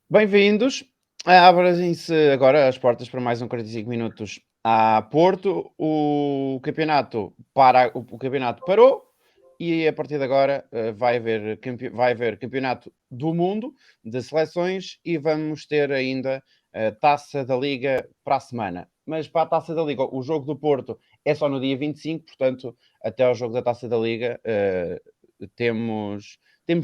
Bem-vindos. Abrem-se agora as portas para mais um 45 minutos a Porto. O campeonato parou e a partir de agora vai haver campeonato do mundo de seleções e vamos ter ainda a Taça da Liga para a semana. Mas para a Taça da Liga, o jogo do Porto é só no dia 25, portanto, até ao jogo da Taça da Liga, temos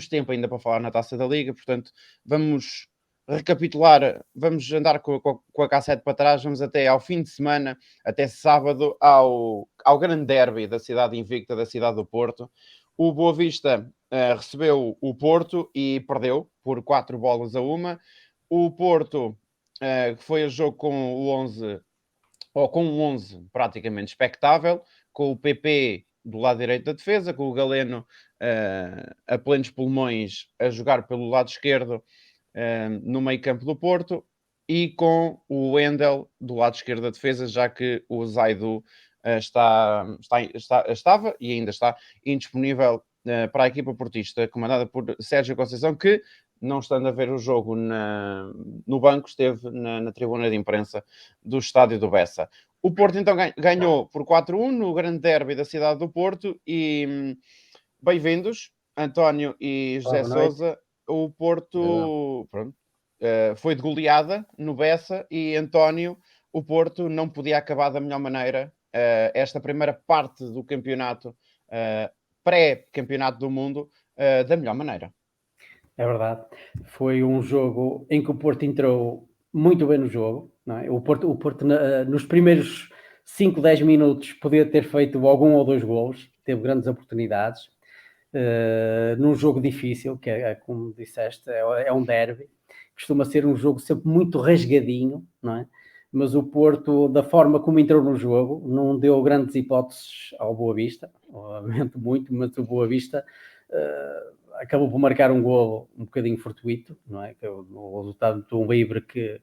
tempo ainda para falar na Taça da Liga, portanto, vamos recapitular, vamos andar com a cassete para trás, vamos até ao fim de semana, até sábado, ao grande derby da cidade invicta, da cidade do Porto. O Boa Vista recebeu o Porto e perdeu por 4-1. O Porto, que foi a jogo com o 11, ou com um 11 praticamente expectável, com o PP do lado direito da defesa, com o Galeno a plenos pulmões a jogar pelo lado esquerdo no meio campo do Porto, e com o Wendel do lado esquerdo da defesa, já que o Zaidu estava e ainda está indisponível para a equipa portista, comandada por Sérgio Conceição, que, não estando a ver o jogo no banco, esteve na tribuna de imprensa do estádio do Bessa. O Porto então ganhou por 4-1 no grande derby da cidade do Porto e bem-vindos, António e Olá, José boa noite. Sousa. O Porto, pronto, foi de goleada no Bessa e António, o Porto não podia acabar da melhor maneira esta primeira parte do campeonato, pré-campeonato do mundo, da melhor maneira. É verdade. Foi um jogo em que o Porto entrou muito bem no jogo. Não é? O Porto nos primeiros 5, 10 minutos podia ter feito algum ou dois golos, teve grandes oportunidades. Num jogo difícil, que como disseste, é um derby. Costuma ser um jogo sempre muito rasgadinho, não é? Mas o Porto, da forma como entrou no jogo, não deu grandes hipóteses ao Boa Vista, lamento muito, mas o Boa Vista acabou por marcar um golo um bocadinho fortuito, não é? Que é o resultado de um livre que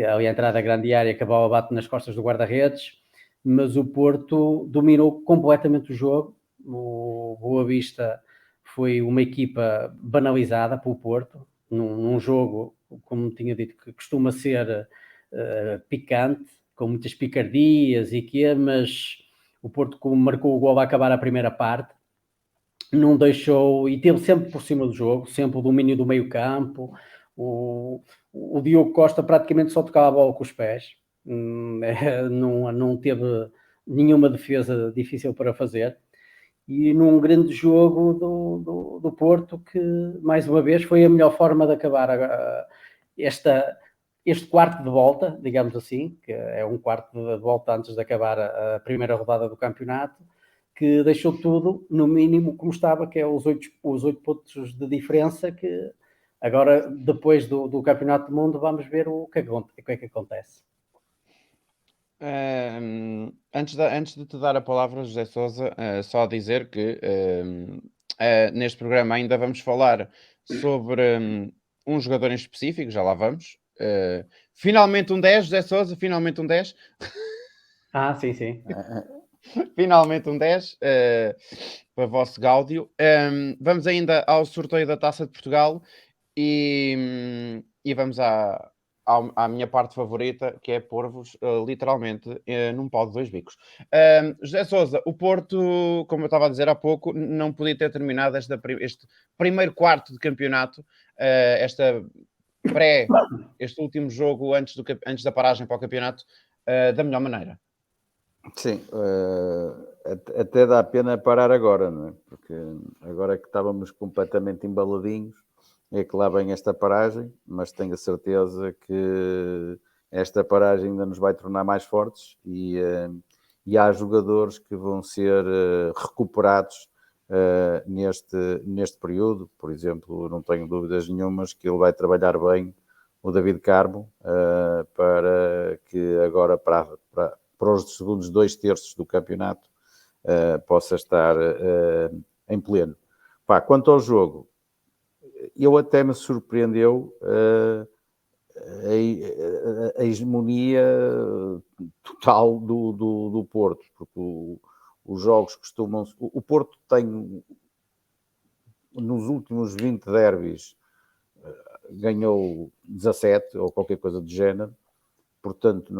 ali a entrada da grande área acabou a bate nas costas do guarda-redes, mas o Porto dominou completamente o jogo. O Boa Vista foi uma equipa banalizada pelo Porto, num jogo, como tinha dito, que costuma ser picante, com muitas picardias e quê, mas o Porto, como marcou o gol a acabar a primeira parte, não deixou, e teve sempre por cima do jogo, sempre o domínio do meio campo. O Diogo Costa praticamente só tocava a bola com os pés, não teve nenhuma defesa difícil para fazer, e num grande jogo do Porto, que mais uma vez foi a melhor forma de acabar este quarto de volta, digamos assim, que é um quarto de volta antes de acabar a primeira rodada do campeonato, que deixou tudo no mínimo como estava, que é os 8 pontos de diferença, que agora, depois do Campeonato do Mundo, vamos ver o que é que acontece. Antes de te dar a palavra, José Sousa, só dizer que neste programa ainda vamos falar sobre um jogador em específico, já lá vamos. Finalmente um 10, José Sousa, finalmente um 10. Sim, sim. Finalmente um 10 para vosso Gáudio. Vamos ainda ao sorteio da Taça de Portugal e vamos à minha parte favorita, que é pôr-vos literalmente num pau de dois bicos. José Sousa, o Porto, como eu estava a dizer há pouco, não podia ter terminado este primeiro quarto de campeonato, este último jogo antes da paragem para o campeonato, da melhor maneira. Sim, até dá pena parar agora, não é? Porque agora que estávamos completamente embaladinhos, é que lá vem esta paragem, mas tenho a certeza que esta paragem ainda nos vai tornar mais fortes e há jogadores que vão ser recuperados neste período. Por exemplo, não tenho dúvidas nenhumas que ele vai trabalhar bem o David Carmo para que agora para os segundos 2/3 do campeonato possa estar em pleno. Quanto ao jogo, eu até me surpreendeu a hegemonia total do Porto, porque os jogos costumam... O Porto tem, nos últimos 20 derbys, ganhou 17 ou qualquer coisa do género, portanto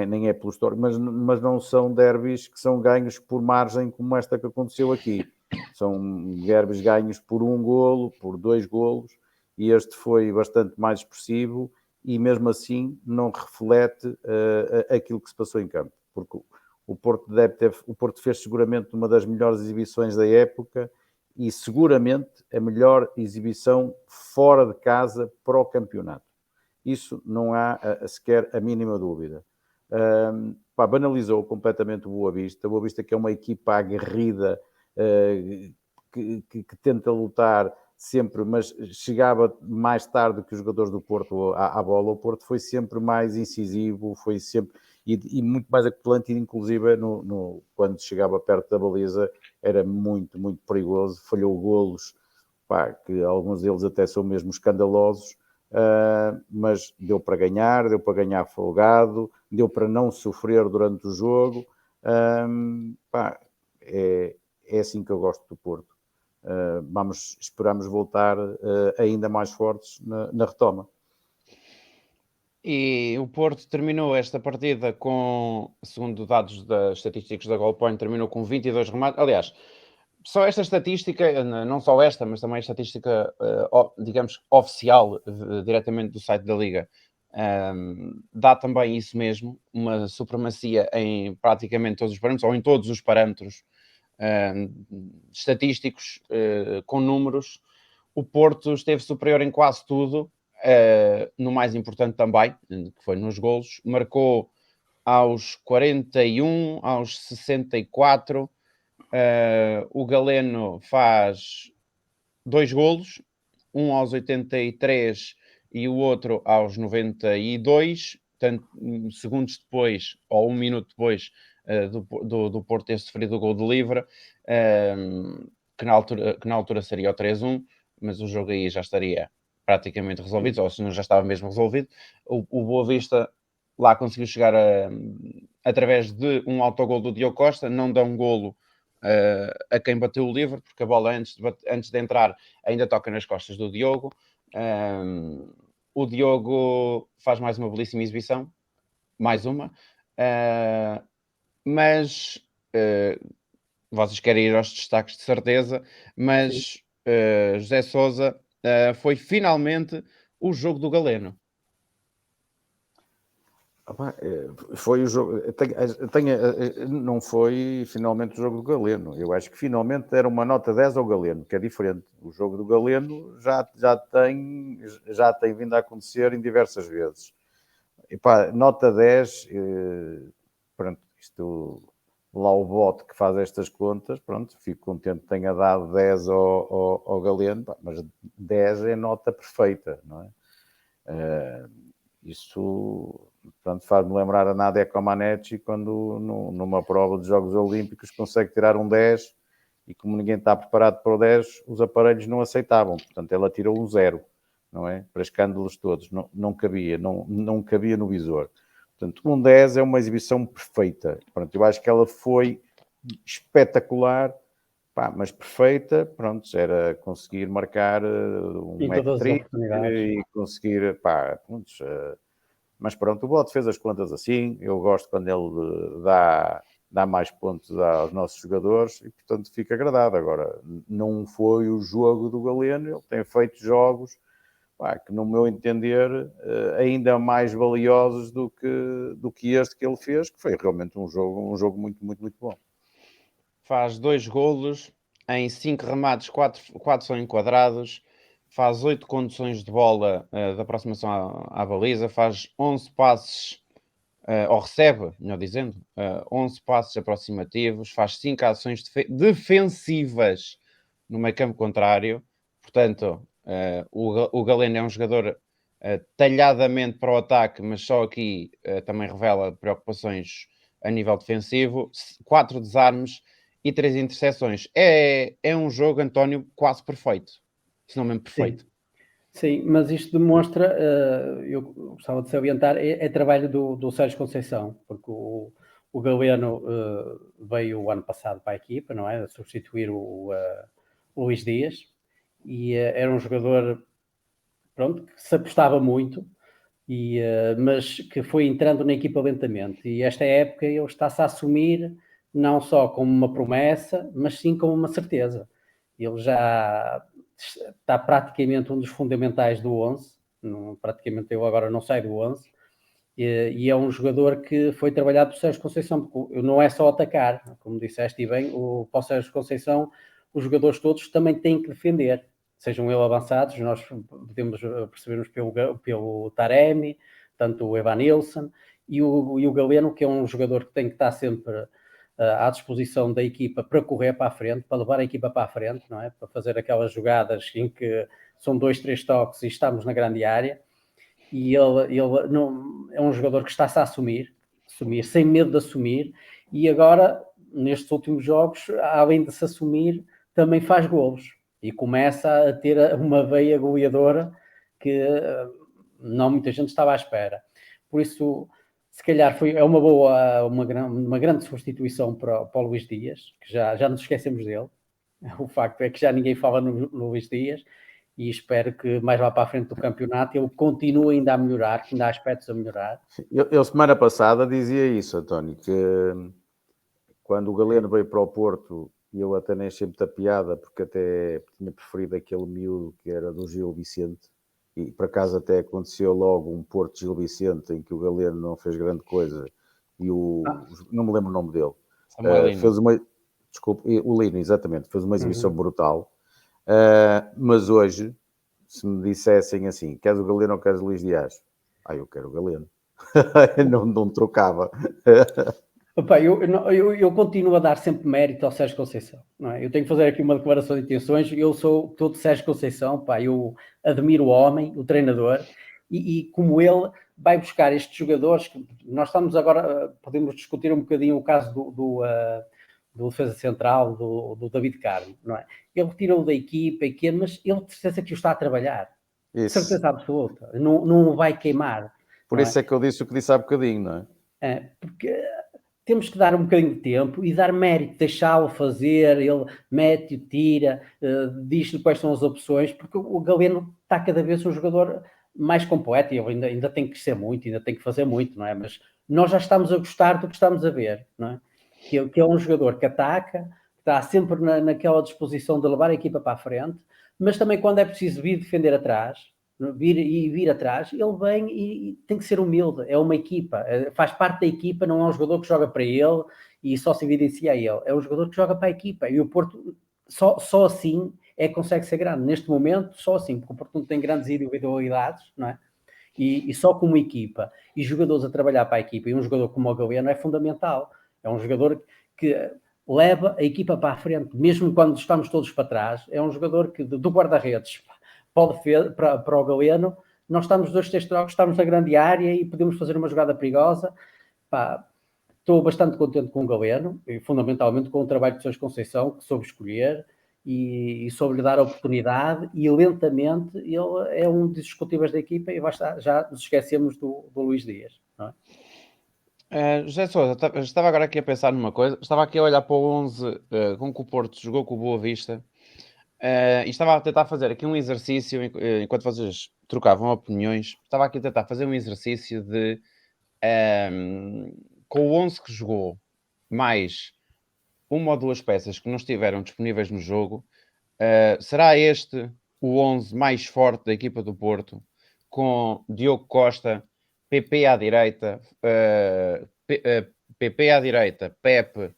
nem é pelo histórico, mas não são derbys que são ganhos por margem como esta que aconteceu aqui. São derbys ganhos por 1 golo, por 2 golos, e este foi bastante mais expressivo e mesmo assim não reflete aquilo que se passou em campo, porque o Porto fez seguramente uma das melhores exibições da época e seguramente a melhor exibição fora de casa para o campeonato. Isso não há sequer a mínima dúvida. Banalizou completamente o Boa Vista. O Boa Vista, que é uma equipa aguerrida, que tenta lutar sempre, mas chegava mais tarde que os jogadores do Porto à bola. O Porto foi sempre mais incisivo, foi sempre e muito mais apelante, inclusive quando chegava perto da baliza era muito, muito perigoso. Falhou golos, que alguns deles até são mesmo escandalosos, mas deu para ganhar folgado, deu para não sofrer durante o jogo. É assim que eu gosto do Porto. Esperamos voltar ainda mais fortes na retoma. E o Porto terminou esta partida com, segundo dados das estatísticas da Goalpoint, terminou com 22 remates. Aliás, só esta estatística, não só esta, mas também a estatística, digamos, oficial, diretamente do site da Liga, dá também isso mesmo, uma supremacia em praticamente todos os parâmetros, ou em todos os parâmetros estatísticos, com números. O Porto esteve superior em quase tudo, no mais importante também, que foi nos golos. Marcou aos 41, aos 64. O Galeno faz 2 golos, um aos 83 e o outro aos 92. Portanto, segundos depois, ou 1 minuto depois do Porto ter sofrido o gol de livre, que na altura seria o 3-1, mas o jogo aí já estaria praticamente resolvido, ou se não já estava mesmo resolvido. O Boa Vista lá conseguiu chegar através de um autogol do Diogo Costa, não dá um golo a quem bateu o livre, porque a bola antes de entrar ainda toca nas costas do Diogo. O Diogo faz mais uma belíssima exibição, mais uma, mas vocês querem ir aos destaques de certeza, mas José Sousa, foi finalmente o jogo do Galeno. Foi o jogo. Não foi finalmente o jogo do Galeno. Eu acho que finalmente era uma nota 10 ao Galeno, que é diferente. O jogo do Galeno já tem vindo a acontecer em diversas vezes. Nota 10, pronto, isto lá o bote que faz estas contas, pronto, fico contente que tenha dado 10 ao Galeno, mas 10 é nota perfeita, não é? Isso, portanto, faz-me lembrar a Nadia Comaneci quando numa prova de Jogos Olímpicos consegue tirar um 10 e como ninguém está preparado para o 10, os aparelhos não aceitavam, portanto ela tirou um 0, não é? Para escândalos todos, não cabia no visor. Portanto, um 10 é uma exibição perfeita. Pronto, eu acho que ela foi espetacular, mas perfeita, pronto, era conseguir marcar um hat-trick e conseguir, mas pronto, o Bote fez as contas assim, eu gosto quando ele dá mais pontos aos nossos jogadores e, portanto, fica agradado. Agora, não foi o jogo do Galeno, ele tem feito jogos que, no meu entender, ainda mais valiosos do que este que ele fez, que foi realmente um jogo muito, muito, muito bom. Faz 2 golos, em 5 remates, 4 são enquadrados, faz 8 conduções de bola de aproximação à baliza, faz 11 passes, ou recebe, melhor dizendo, 11 passes aproximativos, faz 5 ações defensivas no meio campo contrário. Portanto, o Galeno é um jogador talhadamente para o ataque, mas só aqui também revela preocupações a nível defensivo. 4 desarmes e 3 interseções. É um jogo, António, quase perfeito, se não mesmo perfeito. Sim, mas isto demonstra, eu gostava de salientar, é trabalho do Sérgio Conceição, porque o Galeno veio o ano passado para a equipa, não é? A substituir o Luís Dias, e era um jogador pronto, que se apostava muito, mas que foi entrando na equipa lentamente. E esta época ele está-se a assumir não só como uma promessa, mas sim como uma certeza. Ele já está praticamente um dos fundamentais do 11, praticamente eu agora não saio do 11, e é um jogador que foi trabalhado por Sérgio Conceição, porque não é só atacar, como disseste bem, para o Sérgio Conceição os jogadores todos também têm que defender, sejam ele avançados, nós podemos percebermos pelo Taremi, tanto o Evanilson e o Galeno, que é um jogador que tem que estar sempre à disposição da equipa para correr para a frente, para levar a equipa para a frente, não é? Para fazer aquelas jogadas em que são 2, 3 toques e estamos na grande área. E ele não, é um jogador que está-se a assumir, sem medo de assumir, e agora, nestes últimos jogos, além de se assumir, também faz golos, e começa a ter uma veia goleadora que não muita gente estava à espera. Por isso, se calhar é uma grande substituição para o Luís Dias, que já nos esquecemos dele. O facto é que já ninguém fala no Luís Dias, e espero que mais lá para a frente do campeonato ele continue ainda a melhorar, que ainda há aspectos a melhorar. Eu semana passada dizia isso, António, que quando o Galeno veio para o Porto, eu até nem achei muita piada, porque até tinha preferido aquele miúdo que era do Gil Vicente, e por acaso até aconteceu logo um Porto Gil Vicente em que o Galeno não fez grande coisa, e não me lembro o nome dele. Fez uma... Desculpe, o Lino, exatamente, fez uma exibição brutal. Mas hoje, se me dissessem assim, queres o Galeno ou queres o Luís Dias? Eu quero o Galeno. não trocava. Opa, eu continuo a dar sempre mérito ao Sérgio Conceição, não é? Eu tenho que fazer aqui uma declaração de intenções. Eu sou todo Sérgio Conceição, pá, eu admiro o homem, o treinador, e como ele vai buscar estes jogadores, que nós estamos agora, podemos discutir um bocadinho o caso do defesa central, do David Carmo, não é? Ele tirou da equipa, mas ele de certeza que o está a trabalhar. Isso. Certeza absoluta. Não o vai queimar. Por isso é que eu disse o que disse há bocadinho, não é? Porque temos que dar um bocadinho de tempo e dar mérito, deixá-lo fazer, ele mete, tira, diz-lhe quais são as opções, porque o Galeno está cada vez um jogador mais completo e ele ainda tem que crescer muito, ainda tem que fazer muito, não é? Mas nós já estamos a gostar do que estamos a ver, não é? Que é um jogador que ataca, que está sempre naquela disposição de levar a equipa para a frente, mas também quando é preciso vir defender atrás, vir atrás, ele vem e tem que ser humilde, é uma equipa, faz parte da equipa, não é um jogador que joga para ele e só se evidencia a ele, é um jogador que joga para a equipa, e o Porto só assim é que consegue ser grande, neste momento só assim, porque o Porto não tem grandes individualidades, não é? E só como equipa, e jogadores a trabalhar para a equipa, e um jogador como o Galeno é fundamental, é um jogador que leva a equipa para a frente, mesmo quando estamos todos para trás, é um jogador que do guarda-redes para o Galeno, nós estamos 2, 3 trocos, estamos na grande área e podemos fazer uma jogada perigosa. Estou bastante contente com o Galeno, e fundamentalmente com o trabalho de Sérgio Conceição, que soube escolher e soube lhe dar a oportunidade, e lentamente ele é um dos discutíveis da equipa, e já nos esquecemos do Luís Dias, não é? José Sousa, estava agora aqui a pensar numa coisa, estava aqui a olhar para o 11 com que o Porto jogou com o Boa Vista, e estava a tentar fazer aqui um exercício, enquanto vocês trocavam opiniões, estava aqui a tentar fazer um exercício de com o 11 que jogou, mais uma ou duas peças que não estiveram disponíveis no jogo, será este o 11 mais forte da equipa do Porto, com Diogo Costa, PP à direita, PP à direita, Pepe,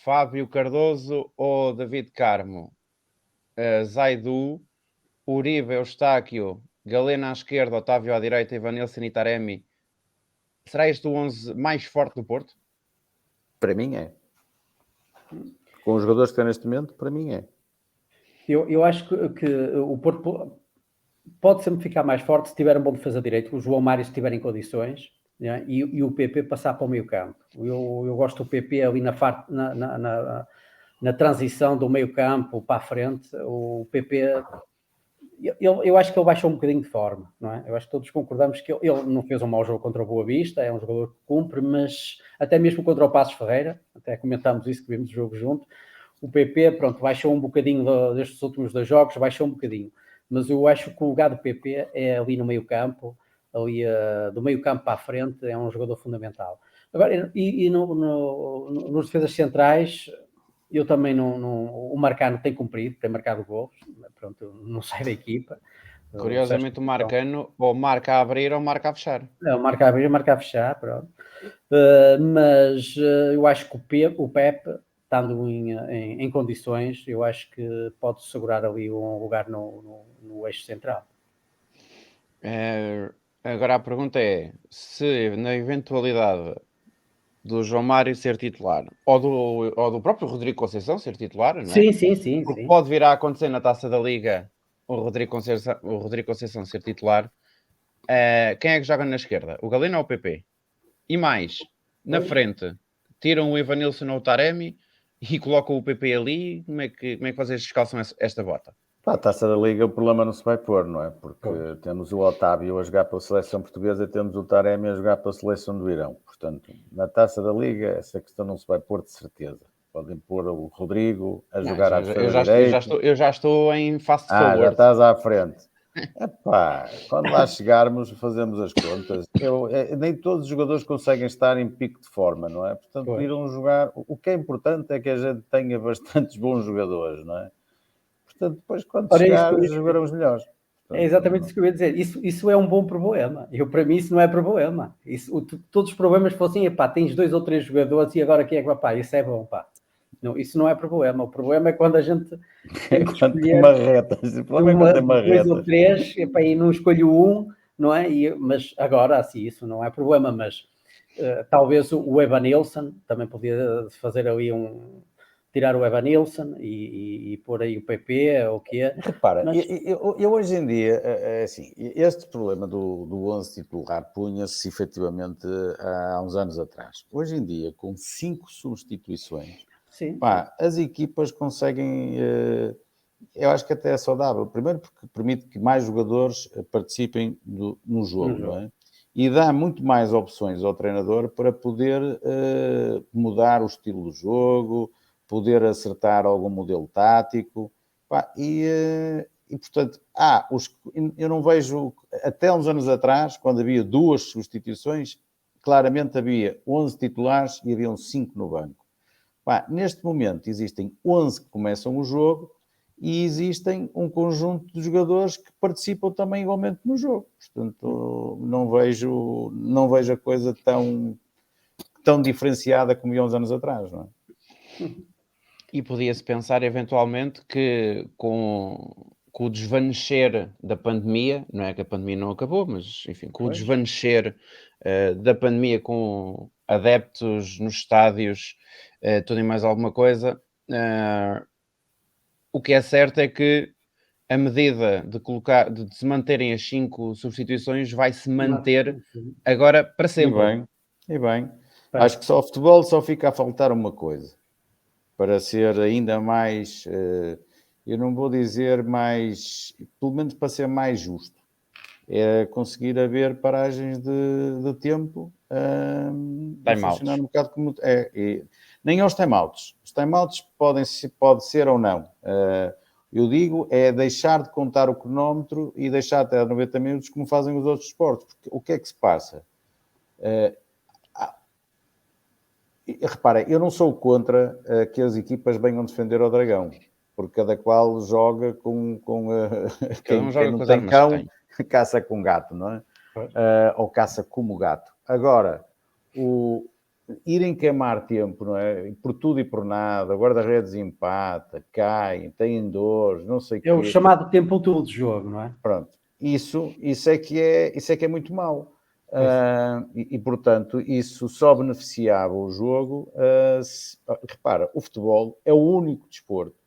Fábio Cardoso ou David Carmo, Zaidu, Uribe, Eustáquio, Galeno à esquerda, Otávio à direita, Evanilson e Taremi. Será este o 11 mais forte do Porto? Para mim é. Com os jogadores que tem neste momento, para mim é. Eu acho que o Porto pode sempre ficar mais forte se tiver um bom defesa direito, o João Mário se tiver em condições, né? E o PP passar para o meio campo. Eu gosto do PP ali na transição do meio campo para a frente. O PP, eu acho que ele baixou um bocadinho de forma, não é? Eu acho que todos concordamos que ele não fez um mau jogo contra o Boa Vista, é um jogador que cumpre, mas até mesmo contra o Passos Ferreira, até comentámos isso, que vimos o jogo junto, o PP, pronto, baixou um bocadinho destes últimos 2 jogos, baixou um bocadinho. mas eu acho que o lugar do PP é ali no meio campo, ali do meio campo para a frente, é um jogador fundamental. Agora, nos defesas centrais, eu também o Marcano tem cumprido, tem marcado gols, pronto, não sai da equipa. Curiosamente, o Marcano ou marca a abrir ou marca a fechar. Não, marca a abrir, marca a fechar, pronto. Mas eu acho que o Pepe, estando em condições, eu acho que pode segurar ali um lugar no eixo central. Agora a pergunta é, se na eventualidade do João Mário ser titular, ou do próprio Rodrigo Conceição ser titular, não é? Sim. Porque pode vir a acontecer na Taça da Liga o Rodrigo Conceição ser titular. Quem é que joga na esquerda? O Galeno ou o PP? E mais, na frente, tiram o Evanilson ou o Taremi e colocam o PP ali. Como é que vocês descalçam esta bota? Pá, a Taça da Liga, o problema não se vai pôr, não é? Porque temos o Otávio a jogar pela seleção portuguesa e temos o Taremi a jogar pela seleção do Irão. Portanto, na Taça da Liga, essa questão não se vai pôr de certeza. Podem pôr o Rodrigo a jogar à defesa direita. Eu já estou em fast forward. Já estás à frente. Epá, quando lá chegarmos, fazemos as contas. Nem todos os jogadores conseguem estar em pico de forma, não é? Portanto, irão jogar. O que é importante é que a gente tenha bastantes bons jogadores, não é? Portanto, depois, quando chegar, jogarão os melhores. Portanto, é exatamente isso que eu ia dizer. Isso é um bom problema. Para mim, isso não é problema. Todos os problemas fossem, epá, tens 2 ou 3 jogadores e agora quem é que vai? Pá, isso é bom, pá. Não, isso não é problema. O problema é quando a gente tem que escolher marretas. O problema é quando tem marretas. 2 ou 3, epá, e não escolho um, não é? Mas agora, assim, isso não é problema. Mas talvez o Evanilson também podia fazer ali tirar o Evanilson e pôr aí o PP ou o que é. Repara, eu hoje em dia, assim, este problema do 11 titular punha-se efetivamente há uns anos atrás. Hoje em dia, com 5 substituições, pá, as equipas conseguem, eu acho que até é saudável. Primeiro porque permite que mais jogadores participem no jogo, não é? E dá muito mais opções ao treinador para poder mudar o estilo do jogo, poder acertar algum modelo tático. Pá, e portanto, eu não vejo, até uns anos atrás, quando havia 2 substituições, claramente havia 11 titulares e haviam 5 no banco. Pá, neste momento existem 11 que começam o jogo e existem um conjunto de jogadores que participam também igualmente no jogo. Portanto, não vejo a coisa tão diferenciada como havia uns anos atrás, não é? E podia-se pensar eventualmente que com o desvanecer da pandemia, não é que a pandemia não acabou, mas enfim, com o desvanecer da pandemia, com adeptos nos estádios, tudo e mais alguma coisa, o que é certo é que a medida de se manterem as 5 substituições vai se manter agora para sempre. E bem. Acho que só o futebol só fica a faltar uma coisa para ser ainda mais, eu não vou dizer mais, pelo menos para ser mais justo, é conseguir haver paragens de tempo a funcionar um bocado como nem aos time-outs. Os time-outs pode ser ou não. Eu digo é deixar de contar o cronómetro e deixar até 90 minutos como fazem os outros esportes. Porque o que é que se passa? Repara, eu não sou contra que as equipas venham defender ao Dragão, porque cada qual joga com quem não tem cão, caça com gato, não é? Ou caça como gato. Agora, irem queimar tempo, não é? Por tudo e por nada, o guarda-redes empata, caem, têm dores, não sei o quê. É o chamado tempo útil de jogo, não é? Pronto. Isso é que é muito mau. Portanto, isso só beneficiava o jogo. Repara, o futebol é o único desporto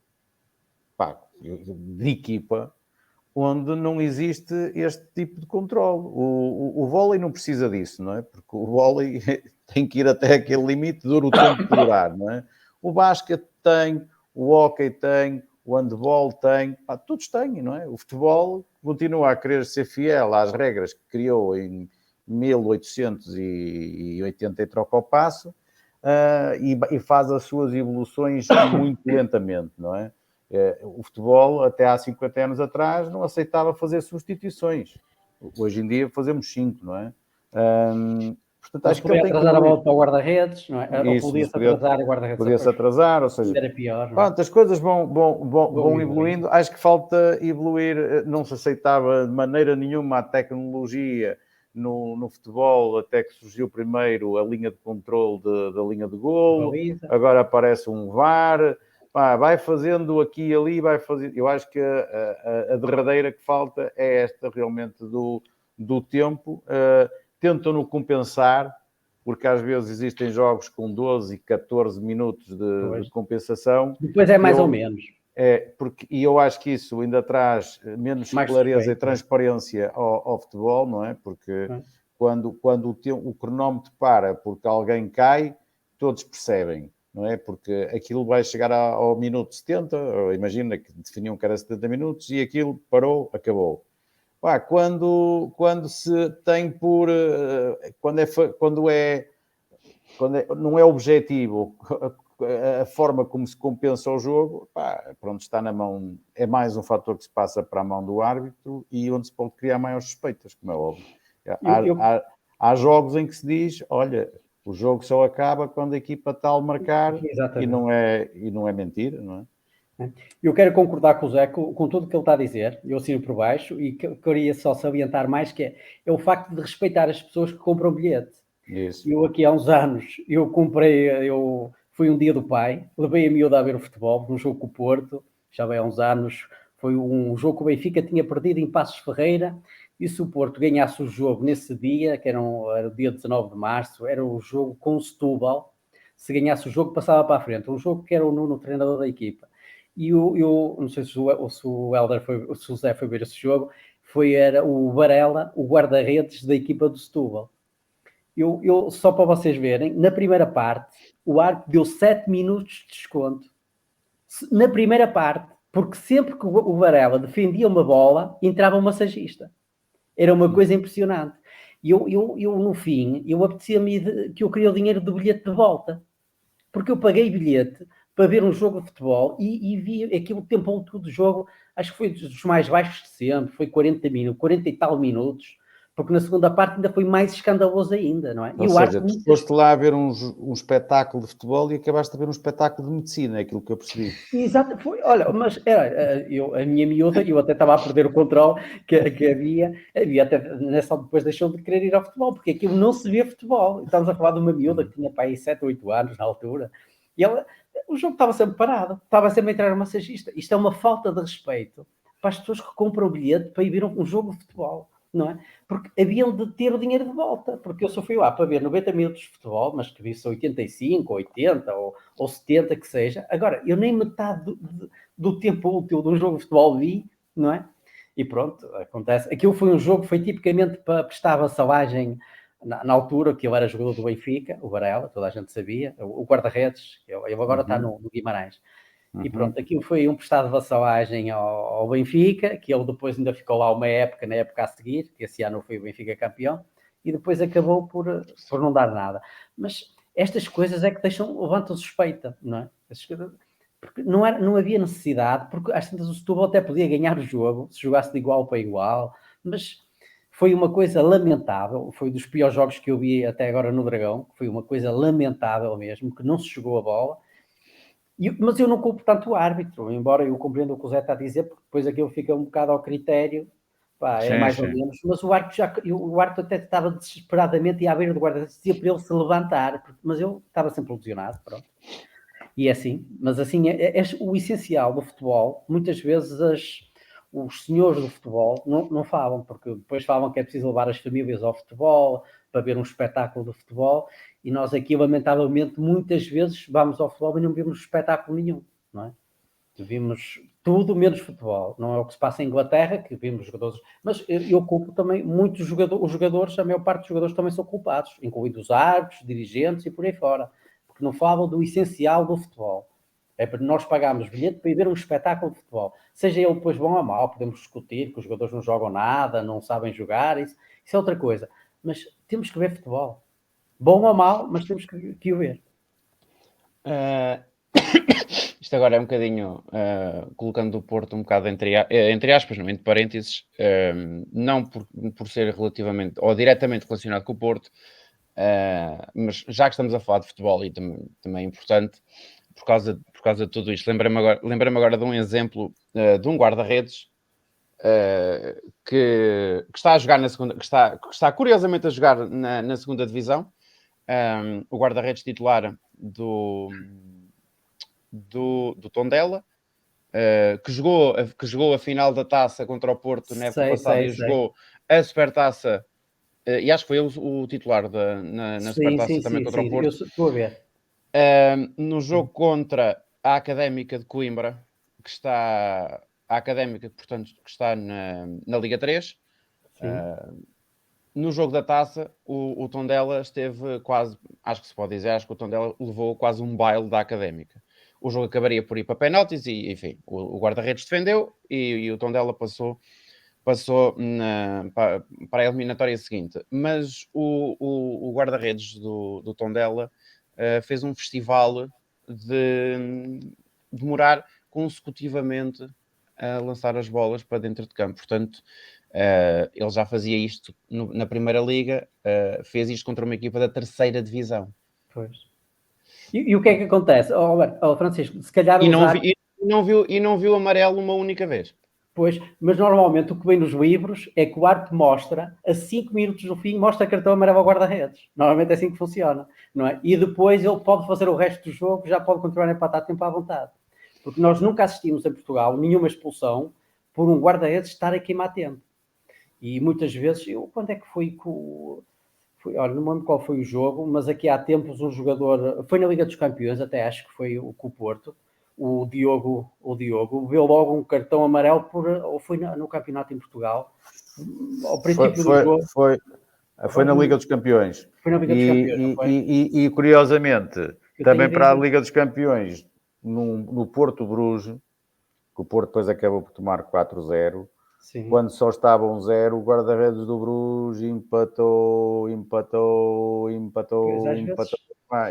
de equipa onde não existe este tipo de controle. O vôlei não precisa disso, não é? Porque o vôlei tem que ir até aquele limite, dura o tempo de durar, não é? O basquete tem, o hóquei tem, o handball tem, todos têm, não é? O futebol continua a querer ser fiel às regras que criou em 1880 e troca ao passo, e faz as suas evoluções muito lentamente, não é? O futebol, até há 50 anos atrás, não aceitava fazer substituições. Hoje em dia fazemos 5, não é? Portanto, Mas acho que ele podia tem que atrasar a evoluir. bola para o guarda-redes, não é? Ou Isso, podia-se atrasar e o guarda-redes podia-se atrasar, ou seja, era pior, não é? pronto, as coisas vão evoluindo. Acho que falta evoluir. Não se aceitava de maneira nenhuma a tecnologia no futebol, até que surgiu primeiro a linha de controle da linha de golo, agora aparece um VAR. Vai fazendo aqui e ali, vai fazer. Eu acho que a derradeira que falta é esta realmente do tempo. Tentam-no compensar, porque às vezes existem jogos com 12 e 14 minutos de compensação. Depois é mais ou menos. E eu acho que isso ainda traz menos Mais clareza respeito, e transparência ao futebol, não é? Porque quando o cronómetro para porque alguém cai, todos percebem, não é? Porque aquilo vai chegar ao minuto 70, imagina que definiam que era 70 minutos, e aquilo parou, acabou. Quando se tem por... não é objetivo a forma como se compensa o jogo, pronto, está na mão, é mais um fator que se passa para a mão do árbitro e onde se pode criar maiores suspeitas, como é óbvio. Há jogos em que se diz, olha, o jogo só acaba quando a equipa tal marcar. Exatamente. E não é mentira, não é? Eu quero concordar com o Zé, com tudo o que ele está a dizer, eu assino por baixo, e queria só salientar mais que é o facto de respeitar as pessoas que compram bilhete. Isso. Eu aqui há uns anos, fui um dia do pai, levei a miúda a ver o futebol, num jogo com o Porto, já vai há uns anos, foi um jogo que o Benfica tinha perdido em Passos Ferreira, e se o Porto ganhasse o jogo nesse dia, que era o dia 19 de março, era o jogo com o Setúbal, se ganhasse o jogo passava para a frente, um jogo que era o Nuno, o treinador da equipa. E eu não sei se o Helder se o Zé foi ver esse jogo, era o Varela, o guarda-redes da equipa do Setúbal. Eu, só para vocês verem, na primeira parte, o árbitro deu 7 minutos de desconto. Na primeira parte, porque sempre que o Varela defendia uma bola, entrava um massagista. Era uma coisa impressionante. E eu no fim, apetecia-me que eu queria o dinheiro do bilhete de volta. Porque eu paguei bilhete para ver um jogo de futebol e vi aquilo tempo todo do jogo, acho que foi dos mais baixos de sempre, foi 40 e tal minutos, porque na segunda parte ainda foi mais escandaloso ainda, não é? Ou seja, tu foste lá a ver um espetáculo de futebol e acabaste a ver um espetáculo de medicina, é aquilo que eu percebi. Exato, olha, mas a minha miúda, eu até estava a perder o controle que havia até nessa depois deixou de querer ir ao futebol, porque aquilo não se vê futebol. Estamos a falar de uma miúda que tinha para aí 7 ou 8 anos na altura, e o jogo estava sempre parado, estava sempre a entrar um massagista. Isto é uma falta de respeito para as pessoas que compram o bilhete para ir ver um jogo de futebol, não é? Porque haviam de ter o dinheiro de volta, porque eu só fui lá para ver 90 minutos de futebol, mas que vi-se 85, 80 ou 70 que seja. Agora, eu nem metade do tempo útil de um jogo de futebol vi, não é? E pronto, acontece. Aquilo foi um jogo, foi tipicamente para prestar vassalagem na altura, que ele era jogador do Benfica, o Varela, toda a gente sabia, o guarda-redes, ele agora está no Guimarães. E pronto, aquilo foi um prestado de vassalagem ao Benfica, que ele depois ainda ficou lá uma época, na época a seguir, que esse ano foi o Benfica campeão, e depois acabou por não dar nada. Mas estas coisas é que levantam suspeita, não é? Porque não havia necessidade, porque às tantas o Setúbal até podia ganhar o jogo, se jogasse de igual para igual, mas foi uma coisa lamentável, foi dos piores jogos que eu vi até agora no Dragão, foi uma coisa lamentável mesmo, que não se jogou a bola. Mas eu não culpo tanto o árbitro, embora eu compreenda o que o Zé está a dizer, porque depois aquilo fica um bocado ao critério, é mais ou menos, mas o árbitro até estava desesperadamente à beira do guarda-redes, dizia para ele se levantar, mas eu estava sempre lesionado, pronto. E é assim, mas assim, é o essencial do futebol, muitas vezes os senhores do futebol não falam, porque depois falam que é preciso levar as famílias ao futebol, para ver um espetáculo de futebol, e nós aqui, lamentavelmente, muitas vezes vamos ao futebol e não vimos espetáculo nenhum, não é? Vimos tudo menos futebol. Não é o que se passa em Inglaterra, que vimos jogadores... Mas eu culpo também muitos jogadores, a maior parte dos jogadores também são culpados, incluindo os árbitros, dirigentes e por aí fora, porque não falam do essencial do futebol. É para nós pagarmos bilhete para ir ver um espetáculo de futebol. Seja ele depois bom ou mau, podemos discutir que os jogadores não jogam nada, não sabem jogar, isso é outra coisa. Mas temos que ver futebol. Bom ou mau, mas temos que o ver. isto agora é um bocadinho, colocando o Porto um bocado entre aspas, não, entre parênteses, não por ser relativamente ou diretamente relacionado com o Porto, mas já que estamos a falar de futebol e também é importante, por causa de tudo isto, lembrei-me agora de um exemplo de um guarda-redes que está a jogar na segunda, que está curiosamente a jogar na segunda divisão, o guarda-redes titular do Tondela, que jogou a final da taça contra o Porto na época passada e jogou a Supertaça, e acho que foi ele o titular na Supertaça também contra o Porto. Estou a ver. No jogo contra a Académica de Coimbra, a Académica, portanto, que está na Liga 3, no jogo da taça, o Tondela esteve quase, acho que se pode dizer, acho que o Tondela levou quase um baile da Académica. O jogo acabaria por ir para penaltis e, enfim, o guarda-redes defendeu e o Tondela passou para a eliminatória seguinte. Mas o guarda-redes do Tondela fez um festival de demorar consecutivamente a lançar as bolas para dentro de campo. Portanto, ele já fazia isto na Primeira Liga, fez isto contra uma equipa da terceira divisão. Pois. E o que é que acontece? Francisco, se calhar e não viu amarelo uma única vez. Pois, mas normalmente o que vem nos livros é que o árbitro mostra, a 5 minutos do fim, mostra cartão amarelo ao guarda-redes. Normalmente é assim que funciona, não é? E depois ele pode fazer o resto do jogo, já pode continuar a empatar tempo à vontade. Porque nós nunca assistimos em Portugal nenhuma expulsão por um guarda-redes estar a queimar tempo. E muitas vezes, quando é que foi olha, não me lembro qual foi o jogo, mas aqui há tempos um jogador, foi na Liga dos Campeões, até acho que foi com o Porto, o Diogo viu logo um cartão amarelo ou foi no campeonato em Portugal, ao princípio do jogo. Foi na Liga dos Campeões. Foi na Liga dos Campeões, e curiosamente, também para a Liga dos Campeões, no Porto Bruges, que o Porto depois acabou por tomar 4-0, sim. Quando só estava 1-0, o guarda-redes do Bruges empatou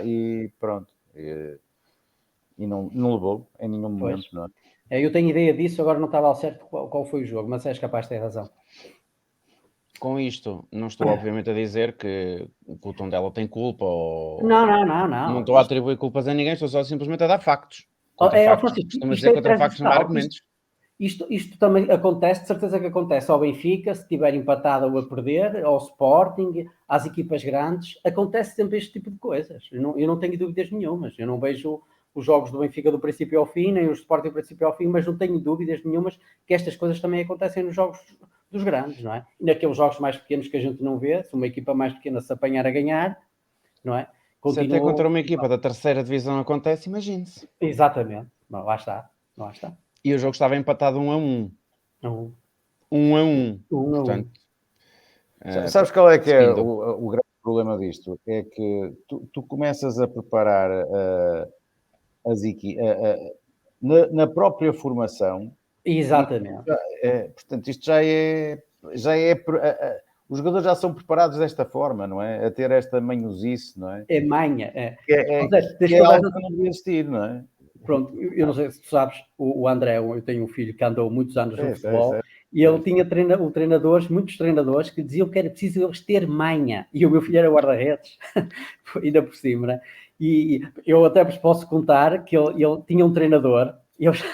e pronto. E não levou em nenhum momento. Não é? Eu tenho ideia disso, agora não estava ao certo qual foi o jogo, mas és capaz de ter razão. Com isto, não estou obviamente a dizer que o Tondela tem culpa ou... Não. Não estou a atribuir culpas a ninguém, estou só simplesmente a dar factos. Costuma dizer contra factos não há argumentos. Isto também acontece, de certeza que acontece ao Benfica, se estiver empatado ou a perder, ao Sporting, às equipas grandes, acontece sempre este tipo de coisas. Eu não tenho dúvidas nenhumas, eu não vejo os jogos do Benfica do princípio ao fim, nem os do Sporting do princípio ao fim, mas não tenho dúvidas nenhumas que estas coisas também acontecem nos jogos dos grandes, não é? E naqueles jogos mais pequenos que a gente não vê, se uma equipa mais pequena se apanhar a ganhar, não é? Se até contra uma equipa da terceira divisão acontece, imagine-se. Exatamente. Não, lá está. E o jogo estava empatado 1-1. 1-1. Portanto, sabes qual é que é o grande problema disto? É que tu começas a preparar as equipes na própria formação. Exatamente. Portanto, isto já é os jogadores já são preparados desta forma, não é? A ter esta manhosice, não é? É manha. Que é algo que não devia existir, não é? Pronto, eu não sei se tu sabes, o André, eu tenho um filho que andou muitos anos no futebol, e ele tinha muitos treinadores que diziam que era preciso eles ter manha, e o meu filho era guarda-redes, ainda por cima, né? E eu até vos posso contar que ele tinha um treinador, isto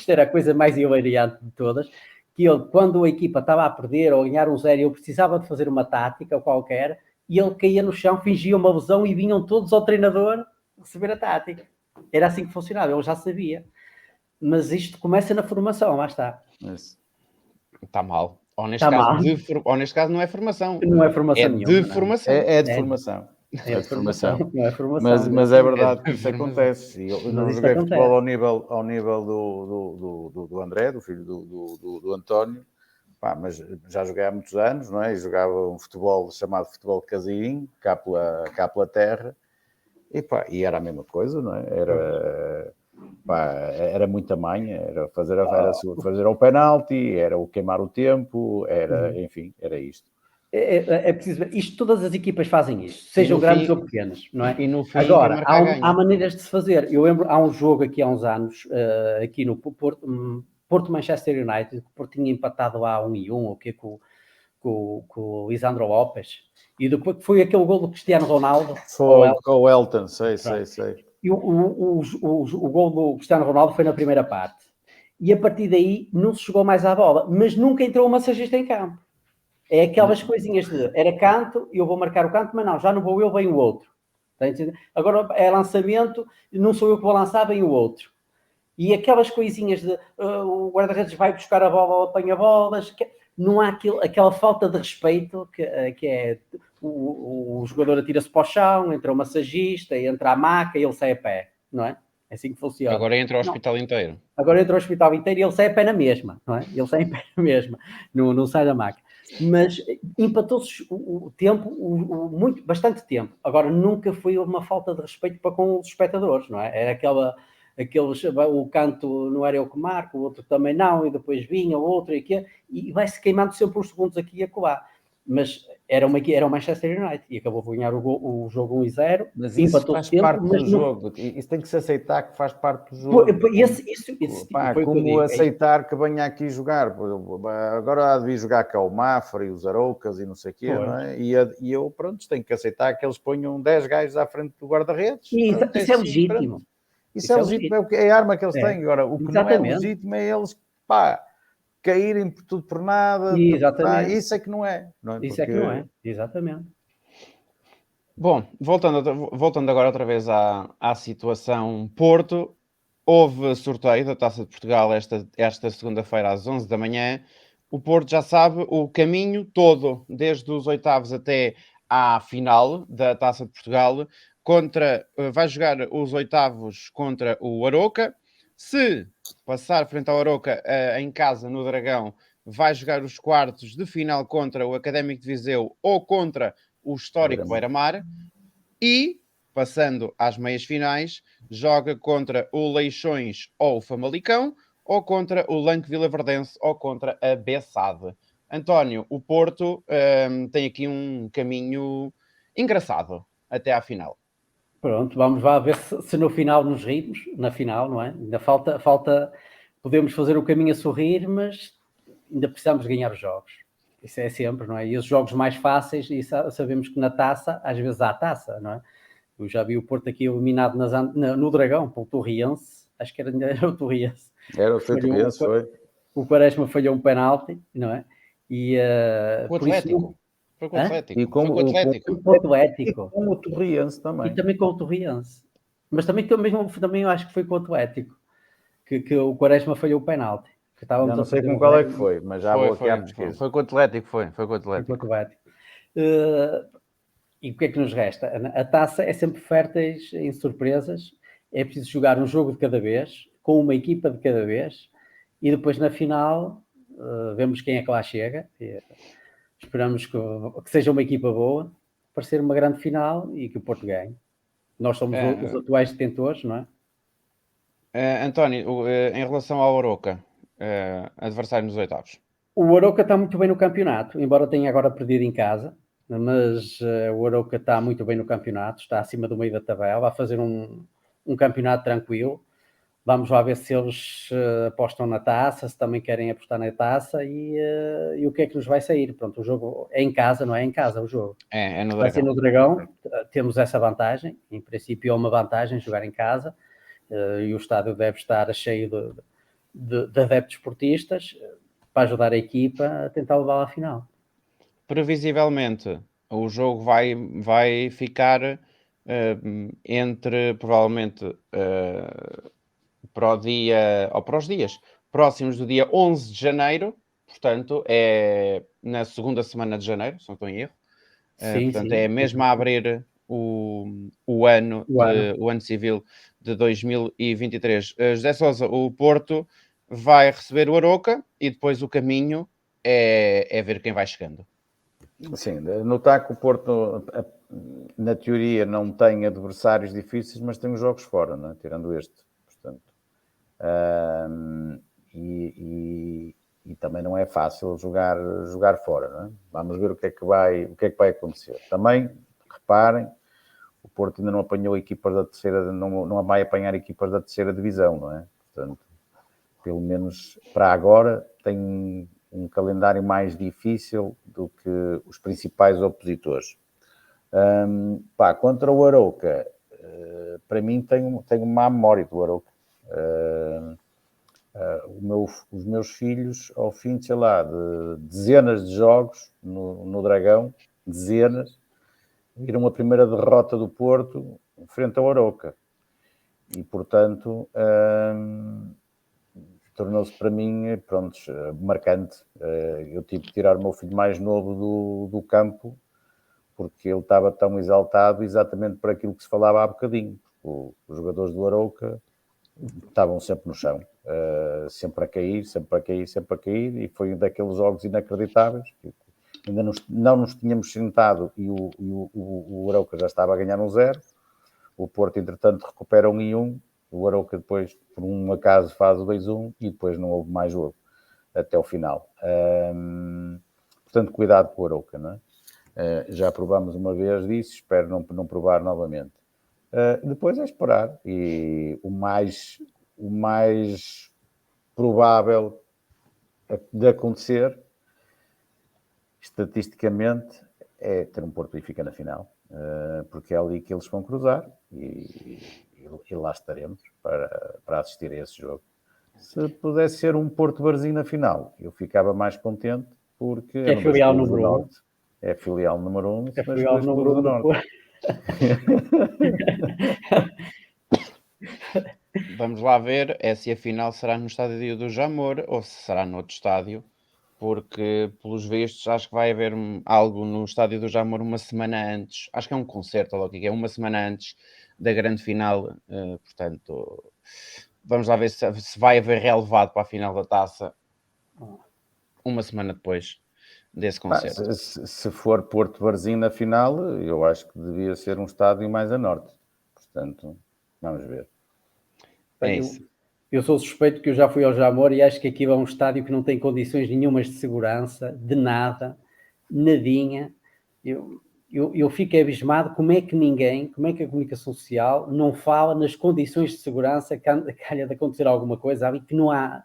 era a coisa mais hilariante de todas, que ele, quando a equipa estava a perder ou a ganhar 1-0, ele precisava de fazer uma tática qualquer, e ele caía no chão, fingia uma lesão e vinham todos ao treinador receber a tática. Era assim que funcionava, ele já sabia. Mas isto começa na formação, lá está. Está mal. Ou neste caso não é formação. Não é formação nenhuma. É de formação. É de formação. Não é formação. Mas é verdade que isso acontece. Eu não joguei futebol ao nível do André, do filho do António, mas já joguei há muitos anos, não é? E jogava um futebol chamado futebol caseirinho, cá pela terra. E era a mesma coisa, não é? Era muita manha, era fazer ao penalti, era o queimar o tempo, enfim, era isto. É preciso ver. Isto, todas as equipas fazem isto, sejam no grandes fim- ou pequenas, não é? E no fim, Agora, quem marcar ganha. há maneiras de se fazer. Eu lembro, há um jogo aqui há uns anos, aqui no Porto Manchester United, que o Porto tinha empatado lá 1-1, ou o quê, com o Lisandro Lopes, e depois foi aquele gol do Cristiano Ronaldo. Foi o Elton, sei. E o gol do Cristiano Ronaldo foi na primeira parte. E a partir daí não se jogou mais à bola, mas nunca entrou um massagista em campo. É aquelas coisinhas de era canto, eu vou marcar o canto, mas não, já não vou eu, vem o outro. Agora é lançamento, não sou eu que vou lançar, vem o outro. E aquelas coisinhas de o guarda-redes vai buscar a bola ou apanha bolas, não há aquela falta de respeito que é o jogador atira-se para o chão, entra o massagista, entra a maca e ele sai a pé, não é? É assim que funciona. Agora entra o hospital inteiro. Agora entra o hospital inteiro e ele sai a pé na mesma, não é? Ele sai a pé na mesma, não sai da maca. Mas empatou-se o tempo, bastante tempo. Agora, nunca foi uma falta de respeito para com os espectadores, não é? Era o canto não era eu que marco, o outro também não, e depois vinha o outro e vai-se queimando sempre os segundos aqui e acolá. Mas era o Manchester United e acabou por ganhar o jogo 1-0. Mas isso faz parte do jogo. Isso tem que se aceitar que faz parte do jogo. Como aceitar que venha aqui jogar. Agora há de vir jogar cá o Mafra e os Aroucas e não sei o quê, não é? E eu, pronto, tenho que aceitar que eles ponham 10 gajos à frente do guarda-redes. Isso é legítimo. Pronto. Isso é legítimo, é a arma que eles têm. Agora, o que não é legítimo é eles, caírem por tudo por nada. Exatamente. Isso é que não é. Isso é que não é, exatamente. Bom, voltando agora outra vez à situação Porto, houve sorteio da Taça de Portugal esta segunda-feira às 11 da manhã. O Porto já sabe o caminho todo, desde os oitavos até à final da Taça de Portugal. Vai jogar os oitavos contra o Arouca. Se passar frente ao Arouca em casa, no Dragão, vai jogar os quartos de final contra o Académico de Viseu ou contra o histórico Beira-Mar. E, passando às meias finais, joga contra o Leixões ou o Famalicão, ou contra o Lanque Vilaverdense ou contra a Bessade. António, o Porto tem aqui um caminho engraçado até à final. Pronto, vamos lá ver se no final nos rimos, na final, não é? Ainda falta, podemos fazer o caminho a sorrir, mas ainda precisamos ganhar os jogos. Isso é sempre, não é? E os jogos mais fáceis, e sabemos que na taça, às vezes há taça, não é? Eu já vi o Porto aqui eliminado no Dragão, pelo Torriense, acho que era o Torriense. Era o Torriense, foi. O Quaresma falhou um penalti, não é? E o Atlético. Foi com o Atlético. E com o Atlético. Com o Atlético. E com o Torriense também. E também com o Torriense. Mas também eu acho que foi com o Atlético. Que o Quaresma falhou o penalti. Já não sei com qual é que foi, mas já vou aqui à pesquisa. Foi com o Atlético, foi com o Atlético. E o que é que nos resta? A taça é sempre férteis em surpresas. É preciso jogar um jogo de cada vez, com uma equipa de cada vez, e depois na final vemos quem é que lá chega. Esperamos que seja uma equipa boa, para ser uma grande final e que o Porto ganhe. Nós somos os atuais detentores, não é? António, em relação ao Arouca, adversário nos oitavos. O Arouca está muito bem no campeonato, embora tenha agora perdido em casa, mas o Arouca está muito bem no campeonato, está acima do meio da tabela, vai fazer um campeonato tranquilo. Vamos lá ver se eles apostam na taça, se também querem apostar na taça e o que é que nos vai sair. Pronto, o jogo é em casa, não é em casa o jogo. É no Dragão. Vai ser no Dragão, temos essa vantagem, em princípio é uma vantagem jogar em casa e o estádio deve estar cheio de adeptos portistas para ajudar a equipa a tentar levá-la à final. Previsivelmente, o jogo vai ficar entre, provavelmente, para os dias próximos do dia 11 de janeiro, portanto, é na segunda semana de janeiro, se não estou em erro. Portanto, é mesmo a abrir o ano civil de 2023. José Sousa, o Porto vai receber o Arouca e depois o caminho é ver quem vai chegando. Sim, notar que o Porto, na teoria, não tem adversários difíceis, mas tem os jogos fora, não é? Tirando este. Portanto, e também não é fácil jogar fora, não é? Vamos ver o que é que vai acontecer. Também, reparem, o Porto ainda não apanhou equipas da terceira, não vai apanhar equipas da terceira divisão, não é? Portanto, pelo menos para agora, tem um calendário mais difícil do que os principais opositores. Contra o Arouca, para mim tenho má memória do Arouca. Os meus filhos, ao fim de, sei lá, de dezenas de jogos no Dragão, dezenas, viram a primeira derrota do Porto frente ao Arouca. E, portanto, tornou-se para mim, pronto, marcante. Eu tive que tirar o meu filho mais novo do campo, porque ele estava tão exaltado exatamente por aquilo que se falava há bocadinho. Os jogadores do Arouca estavam sempre no chão, sempre a cair, e foi um daqueles jogos inacreditáveis. Ainda não nos tínhamos sentado e o Arouca já estava a ganhar 1-0. O Porto, entretanto, recupera 1-1. O Arouca depois, por um acaso, faz o 2-1 e depois não houve mais jogo até o final. Portanto, cuidado com o Arouca, não é? Já provámos uma vez disso, espero não provar novamente. Depois é esperar, e o mais provável de acontecer, estatisticamente, é ter um Porto Benfica na final, porque é ali que eles vão cruzar, e lá estaremos para assistir a esse jogo. Se pudesse ser um Porto Varzim na final, eu ficava mais contente, porque é filial número 1. É filial número 1, É filial número 1 do Porto. Vamos lá ver se a final será no estádio do Jamor ou se será noutro estádio, porque, pelos vistos, acho que vai haver algo no estádio do Jamor uma semana antes. Acho que é um concerto, ou o que é, uma semana antes da grande final. Portanto, vamos lá ver se vai haver relevado para a final da Taça uma semana depois desse concerto. Se for Porto Varzim na final, eu acho que devia ser um estádio mais a norte. Portanto, vamos ver. É isso. Eu sou suspeito que eu já fui ao Jamor e acho que aquilo é um estádio que não tem condições nenhumas de segurança, de nada, nadinha. Eu fico abismado como é que a comunicação social não fala nas condições de segurança, calha de acontecer alguma coisa, sabe? Que não há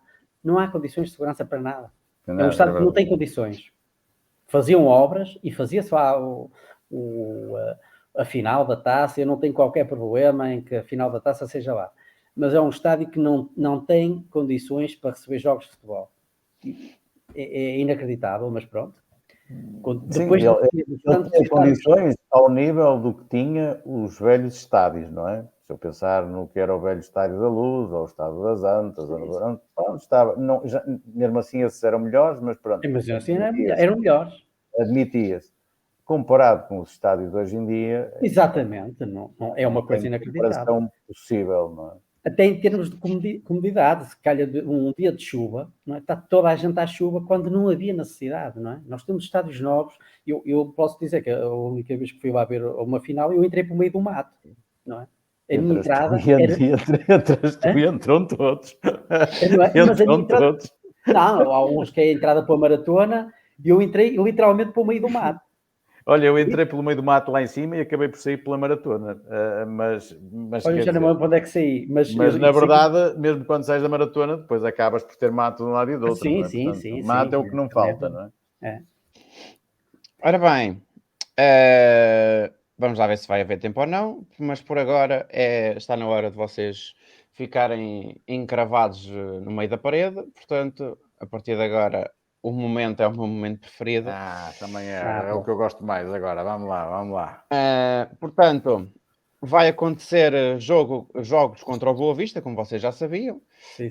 condições de segurança para nada. É um estádio que não tem condições. Faziam obras e fazia-se lá a final da Taça. Eu não tenho qualquer problema em que a final da Taça seja lá. Mas é um estádio que não tem condições para receber jogos de futebol. É inacreditável, mas pronto. Depois ele tinha condições ao nível do que tinha os velhos estádios, não é? Se eu pensar no que era o velho Estádio da Luz, ou o Estádio das Antas, mesmo assim esses eram melhores, mas pronto. Mas assim eram melhores. Admitia-se. Comparado com os estádios de hoje em dia... Exatamente, não é uma coisa inacreditável. Comparação possível, não é? Até em termos de comodidade, se calhar um dia de chuva, não é? Está toda a gente à chuva quando não havia necessidade, não é? Nós temos estádios novos. Eu posso dizer que a única vez que fui lá ver uma final, eu entrei por meio do mato, não é? A minha entrada entram todos. Mas a minha entrada... Não, há uns que é a entrada para a maratona e eu entrei literalmente para o meio do mato. Olha, eu entrei pelo meio do mato lá em cima e acabei por sair pela maratona. Olha, já não lembro onde é que saí. Mas na verdade, mesmo quando sais da maratona, depois acabas por ter mato de um lado e do outro. Sim, não é? sim, Portanto, sim. Mato é o que não falta, não é? Ora bem, vamos lá ver se vai haver tempo ou não, mas por agora está na hora de vocês ficarem encravados no meio da parede. Portanto, a partir de agora, o momento é o meu momento preferido. Também é o que eu gosto mais agora. Vamos lá. Portanto, vai acontecer jogos contra o Boa Vista, como vocês já sabiam. Sim.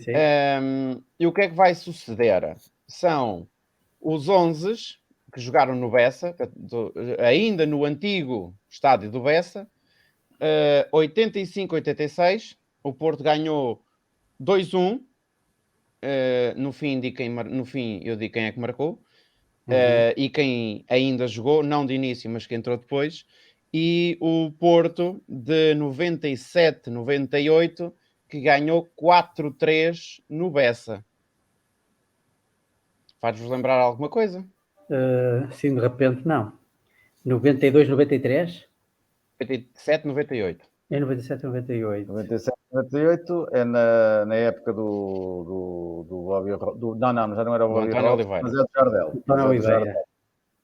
E o que é que vai suceder? São os 11 que jogaram no Bessa, ainda no antigo estádio do Bessa, 85-86. O Porto ganhou 2-1. No fim eu digo quem é que marcou. E quem ainda jogou, não de início, mas que entrou depois. E o Porto de 97-98, que ganhou 4-3 no Bessa. Faz-vos lembrar alguma coisa? Sim, de repente, não. 92, 93? 97, 98. É 97, 98. 97, 98 é na época do Bobby não, já não era o Do Bobby António Robson, Oliveira. mas é do Jardel. António Oliveira.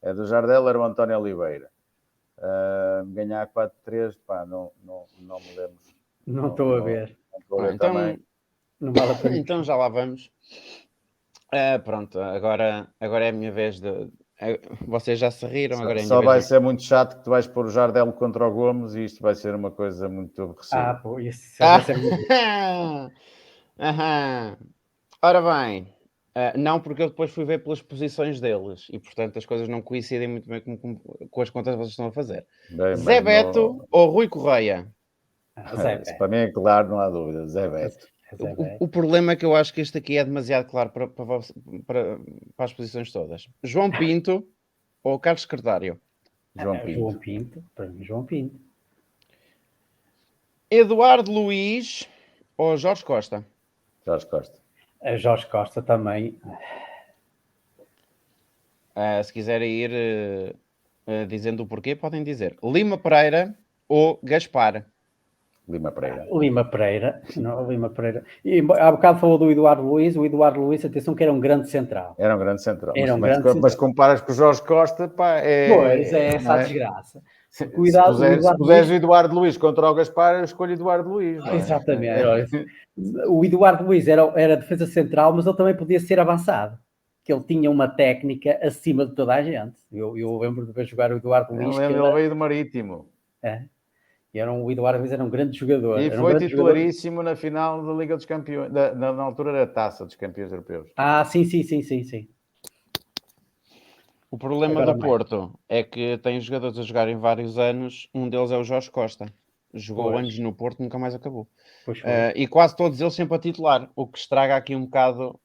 É do Jardel, era o António Oliveira. Ganhar 4-3, pá, não me lembro. Não estou a ver. Não estou a ver Então, também. Não vale a pena. então já lá vamos. Pronto, agora é a minha vez de. Vocês já se riram, agora é a minha Só vez vai de... ser muito chato que tu vais pôr o Jardel contra o Gomes e isto vai ser uma coisa muito aborrecida. Pô, isso vai ser muito... Aham. Ora bem, não, porque eu depois fui ver pelas posições deles e, portanto, as coisas não coincidem muito bem com as contas que vocês estão a fazer. Bem, Zé Beto ou Rui Correia? Zé Isso Beto. para mim é claro, não há dúvida. Zé Beto. Zé Beto. O problema é que eu acho que este aqui é demasiado claro para as posições todas. João Pinto ou Carlos Secretário? João Pinto. João Pinto. Para mim, João Pinto. Eduardo Luiz ou Jorge Costa? Jorge Costa. Jorge Costa também. Se quiserem ir dizendo o porquê, podem dizer. Lima Pereira ou Gaspar? Lima Pereira. Lima Pereira. Não, Lima Pereira. E há bocado falou do Eduardo Luiz. O Eduardo Luiz, atenção, que era um grande central. Era um grande central. Era um mas, grande mas comparas com o Jorge Costa, pá, Pois, é essa não a desgraça. Se Luiz... puseres o Eduardo Luiz contra o Gaspar, eu escolho o Eduardo Luiz. Não é? Exatamente. O Eduardo Luiz era defesa central, mas ele também podia ser avançado. Que ele tinha uma técnica acima de toda a gente. Eu lembro de ver jogar o Eduardo Luiz. Ele veio do Marítimo. O Eduardo Luiz era um grande jogador. E foi titularíssimo na final da Liga dos Campeões, na altura da Taça dos Campeões Europeus. Sim. O problema do Porto é que tem jogadores a jogarem vários anos. Um deles é o Jorge Costa. Jogou anos no Porto, nunca mais acabou. E quase todos eles sempre a titular, o que estraga aqui um bocado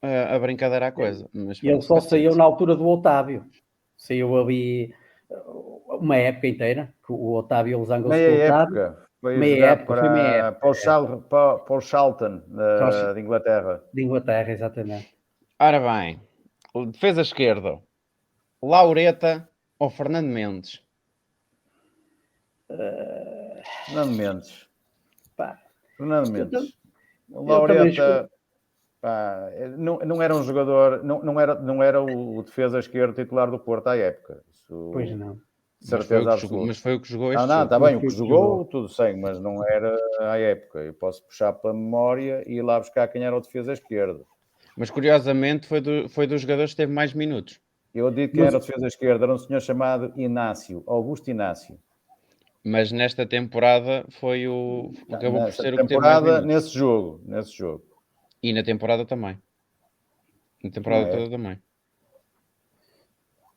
a brincadeira à coisa. Mas, ele só saiu na altura do Otávio. Saiu ali uma época inteira, que o Otávio e os ângulos do Otávio. Meia época. Para o Charlton, de Inglaterra. De Inglaterra, exatamente. Ora bem, defesa esquerda, Laureta ou Fernando Mendes? Fernando Mendes. Fernando Mendes. Laureta... não era um jogador, não era o defesa esquerdo titular do Porto à época. Isso, pois não. Certeza absoluta. Mas foi o que jogou este Não, está bem, o que jogou, tudo sei, mas não era à época. Eu posso puxar para a memória e ir lá buscar quem era o defesa esquerdo. Mas curiosamente foi dos jogadores que teve mais minutos. Eu digo que era o defesa esquerdo, era um senhor chamado Augusto Inácio. Mas nesta temporada foi o... acabou por ser o que teve mais minutos. Nesse jogo. E na temporada também. Na temporada toda também.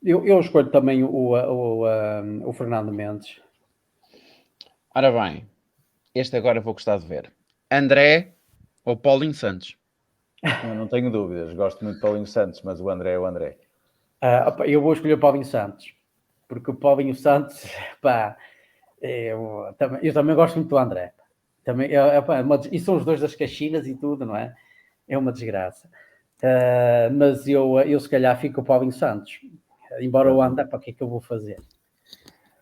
Eu escolho também o Fernando Mendes. Ora bem, este agora vou gostar de ver. André ou Paulinho Santos? Eu não tenho dúvidas, gosto muito de Paulinho Santos, mas o André é o André. Eu vou escolher o Paulinho Santos, porque o Paulinho Santos, eu também gosto muito do André. Também, e são os dois das caxinas e tudo, não é? É uma desgraça. Mas eu se calhar fico com o Paulinho Santos. Embora o André, para o que é que eu vou fazer?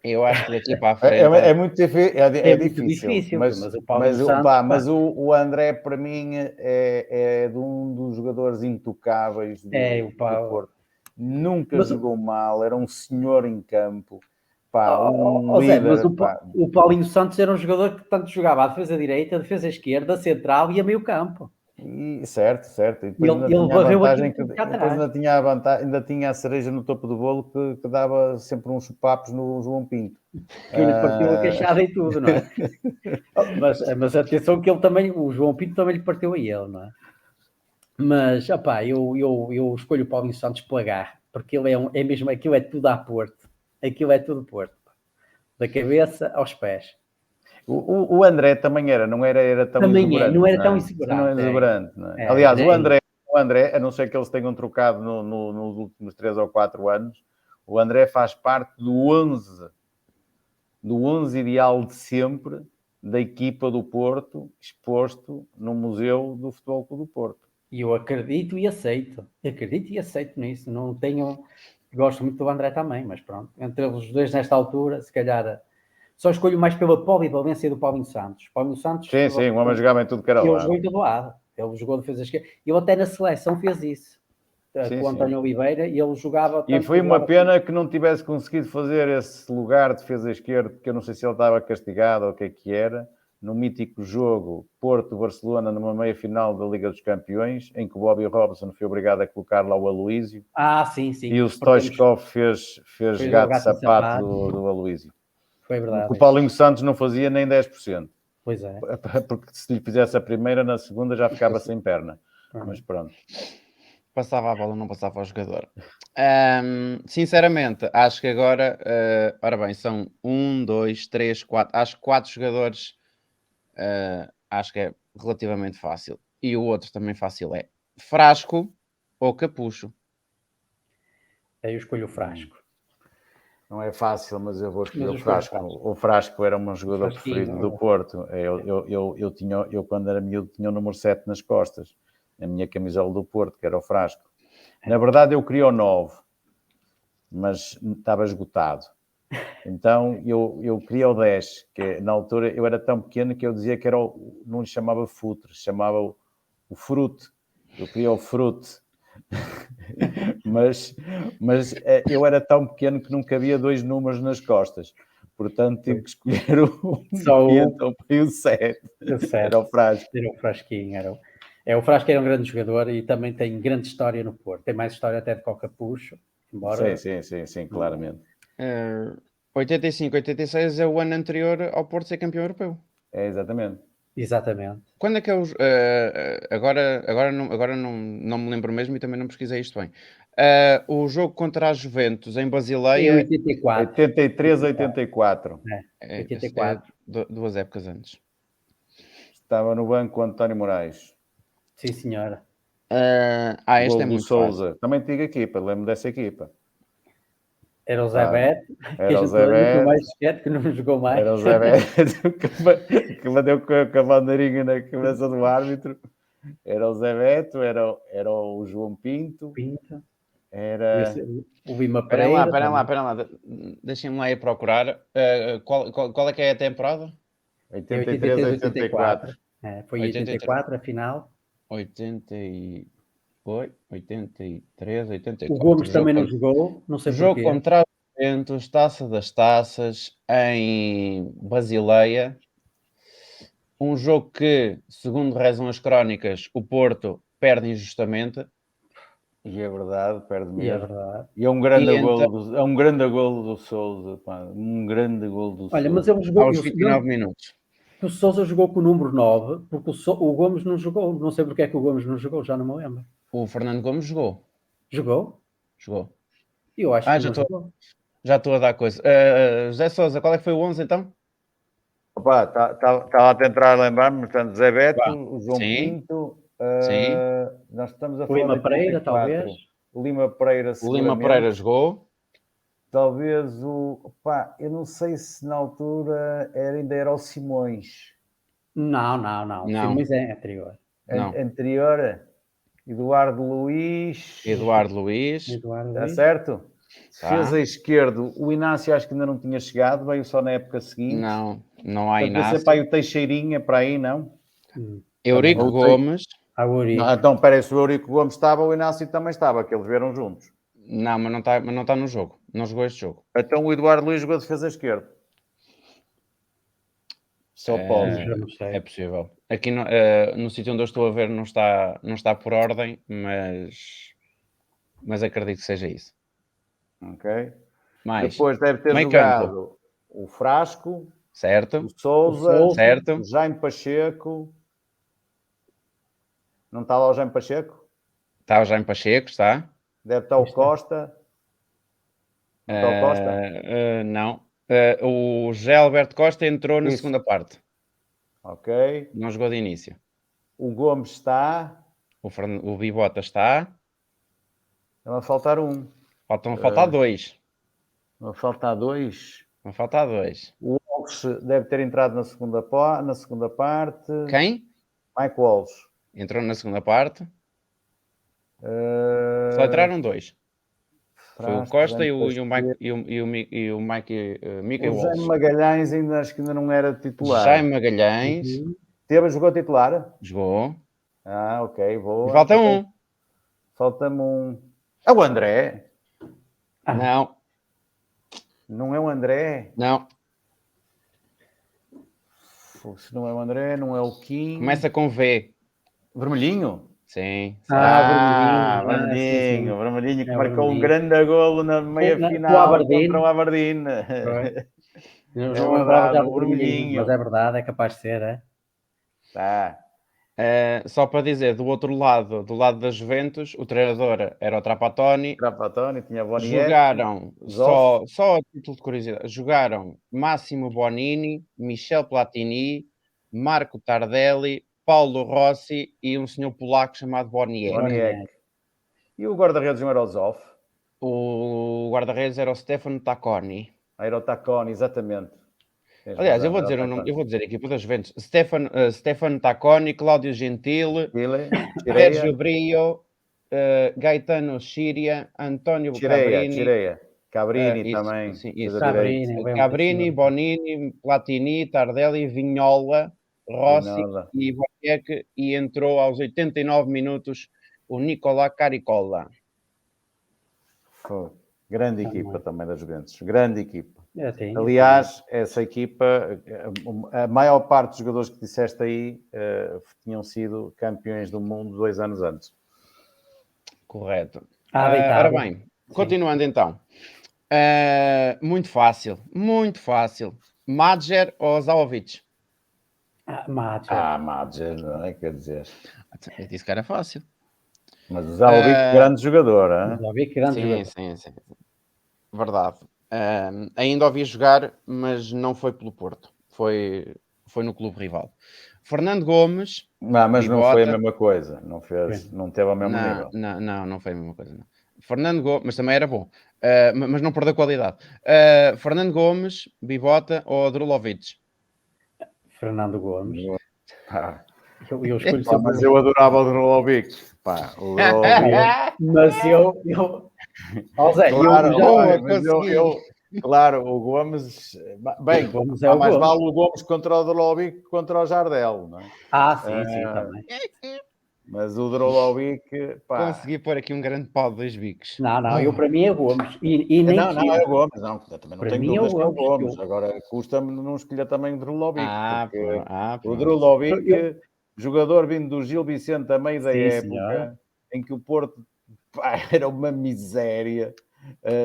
Eu acho que daqui para a frente... É muito difícil. Muito difícil, mas o André, para mim, é de um dos jogadores intocáveis do Porto. Nunca jogou mal, era um senhor em campo. Zé, mas o Paulinho Santos era um jogador que tanto jogava a defesa direita, a defesa esquerda, a central e a meio campo. Certo. E depois ainda tinha a cereja no topo do bolo que dava sempre uns chupapos no João Pinto. Que lhe partiu a queixada e tudo, não é? mas atenção que ele também, o João Pinto também lhe partiu a ele, não é? Mas, eu escolho o Paulinho Santos pela garra, porque ele é mesmo, aquilo é tudo a Porto. Aquilo é tudo Porto. Da cabeça aos pés. O André também não era tão exuberante. Não era tão exuberante. Não é? Aliás, o André, a não ser que eles tenham trocado nos últimos 3 ou 4 anos, o André faz parte do 11 ideal de sempre da equipa do Porto, exposto no Museu do Futebol Clube do Porto. E eu acredito e aceito. Acredito e aceito nisso. Não tenho... Gosto muito do André também, mas pronto. Entre os dois nesta altura, se calhar... Só escolho mais pela polivalência do Paulinho Santos. Paulinho Santos... Sim, o homem jogava em tudo que era ele lado. jogou em todo lado. Ele jogou defesa esquerda. Ele até na seleção fez isso. Com o António Oliveira, e ele jogava... E foi uma pena que não tivesse conseguido fazer esse lugar de defesa esquerda, porque eu não sei se ele estava castigado ou o que era, no mítico jogo Porto-Barcelona, numa meia-final da Liga dos Campeões, em que o Bobby Robson foi obrigado a colocar lá o Aloísio. Sim. E o Stoichkov fez gato sapato do Aloísio. Foi verdade. O Paulinho Santos não fazia nem 10%. Pois é. Porque se lhe fizesse a primeira, na segunda já ficava sem perna. Mas pronto. Passava a bola, não passava ao jogador. Sinceramente, acho que agora, ora bem, são 1, 2, 3, 4, acho que 4 jogadores, acho que é relativamente fácil. E o outro também fácil é Frasco ou Capucho. Aí eu escolho o Frasco. Não é fácil, mas eu vou escolher o Frasco. O Frasco era o meu jogador preferido do Porto. Eu, quando era miúdo, tinha o número 7 nas costas. A minha camisola do Porto, que era o Frasco. Na verdade, eu queria o 9, mas estava esgotado. Então, eu queria o 10, que na altura eu era tão pequeno que eu dizia que era não lhe chamava futre, chamava o frute. Eu queria o frute. mas eu era tão pequeno que não cabia 2 números nas costas. Portanto, tive que escolher então foi o 7. Era o Frasco. Era o Frasquinho. O Frasco era um grande jogador e também tem grande história no Porto. Tem mais história até do que o Capucho. Embora... Sim, claramente. 85, 86 é o ano anterior ao Porto ser campeão europeu. É, exatamente. Quando é que é os... agora não me lembro mesmo e também não pesquisei isto bem. O jogo contra a Juventus em Basileia... Em 84. 83, 84. 84. 2 épocas antes. Estava no banco o António Moraes. Sim, senhora. Este é muito Sousa. fácil. Também te digo equipa, lembro dessa equipa. Era o Zé Beto. Era o Zé Beto. Mais esquete, que não jogou mais. Era o Zé Beto, que bateu com a bandeirinha na cabeça do árbitro. Era o Zé Beto, era o João Pinto. Era... O Lima Pereira. Espera lá. Deixem-me lá ir procurar. Qual é que é a temporada? 83, 84. Foi em 84 a final. 83, 84. O Gomes também não jogou, não sei porquê. Jogo contra a Juventus, Taça das Taças, em Basileia. Um jogo que, segundo rezam as crónicas, o Porto perde injustamente. E é verdade, perde mesmo. E é verdade. E é um grande golo do Sousa. Um grande golo do Sousa. Olha, mas ele jogou aos 29 minutos. O Sousa jogou com o número 9, porque o Gomes não jogou. Não sei porque é que o Gomes não jogou, já não me lembro. O Fernando Gomes jogou. Jogou? Eu acho que não jogou. Já estou a dar coisa. José Sousa, qual é que foi o 11 então? Estava a tentar lembrar-me, portanto, Zé Beto, o João Pinto. Nós estamos a falar Lima Pereira, talvez. O Lima Pereira, o Lima Pereira jogou. Talvez eu não sei se na altura ainda era o Simões. Não. Simões é anterior. Anterior? Eduardo Luiz. Está certo? Defesa esquerdo. O Inácio acho que ainda não tinha chegado, veio só na época seguinte. Não há Inácio. Você o Teixeirinha para aí, não? Eurico Gomes. Então, peraí, se o Eurico Gomes estava, o Inácio também estava, que eles vieram juntos. Não, mas não está no jogo. Não jogou este jogo. Então o Eduardo Luiz jogou defesa esquerda. Só pode. É possível. Aqui no sítio onde eu estou a ver não está por ordem, mas acredito que seja isso. Ok. Mais. Depois deve ter jogado o Frasco. Certo. O Sousa. Certo. O Jaime Pacheco. Não está lá o Jaime Pacheco? Está o Jaime Pacheco, está. Deve estar o Costa. Não está o Costa? Não. O José Alberto Costa entrou na segunda parte. Ok. Não jogou de início. O Gomes está. O Bibota está. Vai faltar um. Vão faltar dois. Vai faltar dois? Vão faltar dois. O Walsh deve ter entrado na segunda parte. Quem? Mike Walsh. Entrou na segunda parte. Só entraram 2. Foi o Frasco, Costa Jaime e o Mike O Jaime Walsh. Magalhães acho que ainda não era titular. Jaime Magalhães Jogou titular? jogou. Ok, boa. E falta um. Falta-me um. É o André? Não. Não é o André? Não. Se não é o André, não é o Kim. Começa com V. Vermelhinho? Sim. Vermelhinho. Vermelhinho. Vermelhinho que É marcou um Vermelhinho. grande golo na meia Com o final Aberdeen. contra o Aberdeen. Eu É não lembrava já verdade, do o Vermelhinho, vermelhinho. mas é verdade, é capaz de ser, é? Tá. Só para dizer, do outro lado, do lado da Juventus, o treinador era o Trapattoni. Trapattoni, tinha Boniek. Jogaram, Zoff. só a título de curiosidade, jogaram Massimo Bonini, Michel Platini, Marco Tardelli, Paulo Rossi e um senhor polaco chamado Boniek. Boniek. E o guarda-redes não era o Zoff? O guarda-redes era o Stefano Tacconi. Era o Tacconi, exatamente. Aliás, eu vou dizer a equipa da Juventus. Stefano Tacconi, Cláudio Gentile, Sérgio Brio, Gaetano Sciria, António Cabrini. Cireia. Cabrini Isso, também. sim, isso. Cabrini, Bonini, Platini, Tardelli, Vignola, Rossi e Boniek, e entrou aos 89 minutos o Nicolà Caricola. Grande equipa também da Juventus. Grande equipa. Sim, Aliás, essa equipa, a maior parte dos jogadores que disseste aí tinham sido campeões do mundo 2 anos antes. Correto. Ora bem, continuando então. Muito fácil. Madjer ou Zaovic? Madjer, não é? Quer dizer. Eu disse que era fácil. Mas o Zaovic, grande jogador, Sim. Verdade. Ainda ouvi jogar, mas não foi pelo Porto. Foi no clube rival. Fernando Gomes. Mas não foi a mesma coisa. Não teve o mesmo nível. Não foi a mesma coisa. Não. Fernando Gomes, mas também era bom. Mas não perdeu qualidade. Fernando Gomes, Bibota ou Drulovic? Fernando Gomes. Eu escolhi mas eu adorava o Drulovic. Mas eu claro, o Gomes. Bem, mais vale o Gomes contra o Drulovic que contra o Jardel, não é? Sim, também. Mas o Drulovic. Consegui pôr aqui um grande pau de 2 bicos. Não, para mim é Gomes. Não, é o Gomes, não. Também não tenho dúvidas que é o Gomes. Agora, custa-me não escolher também o Drulovic. O Drulovic, jogador vindo do Gil Vicente a meio da época, em que o Porto era uma miséria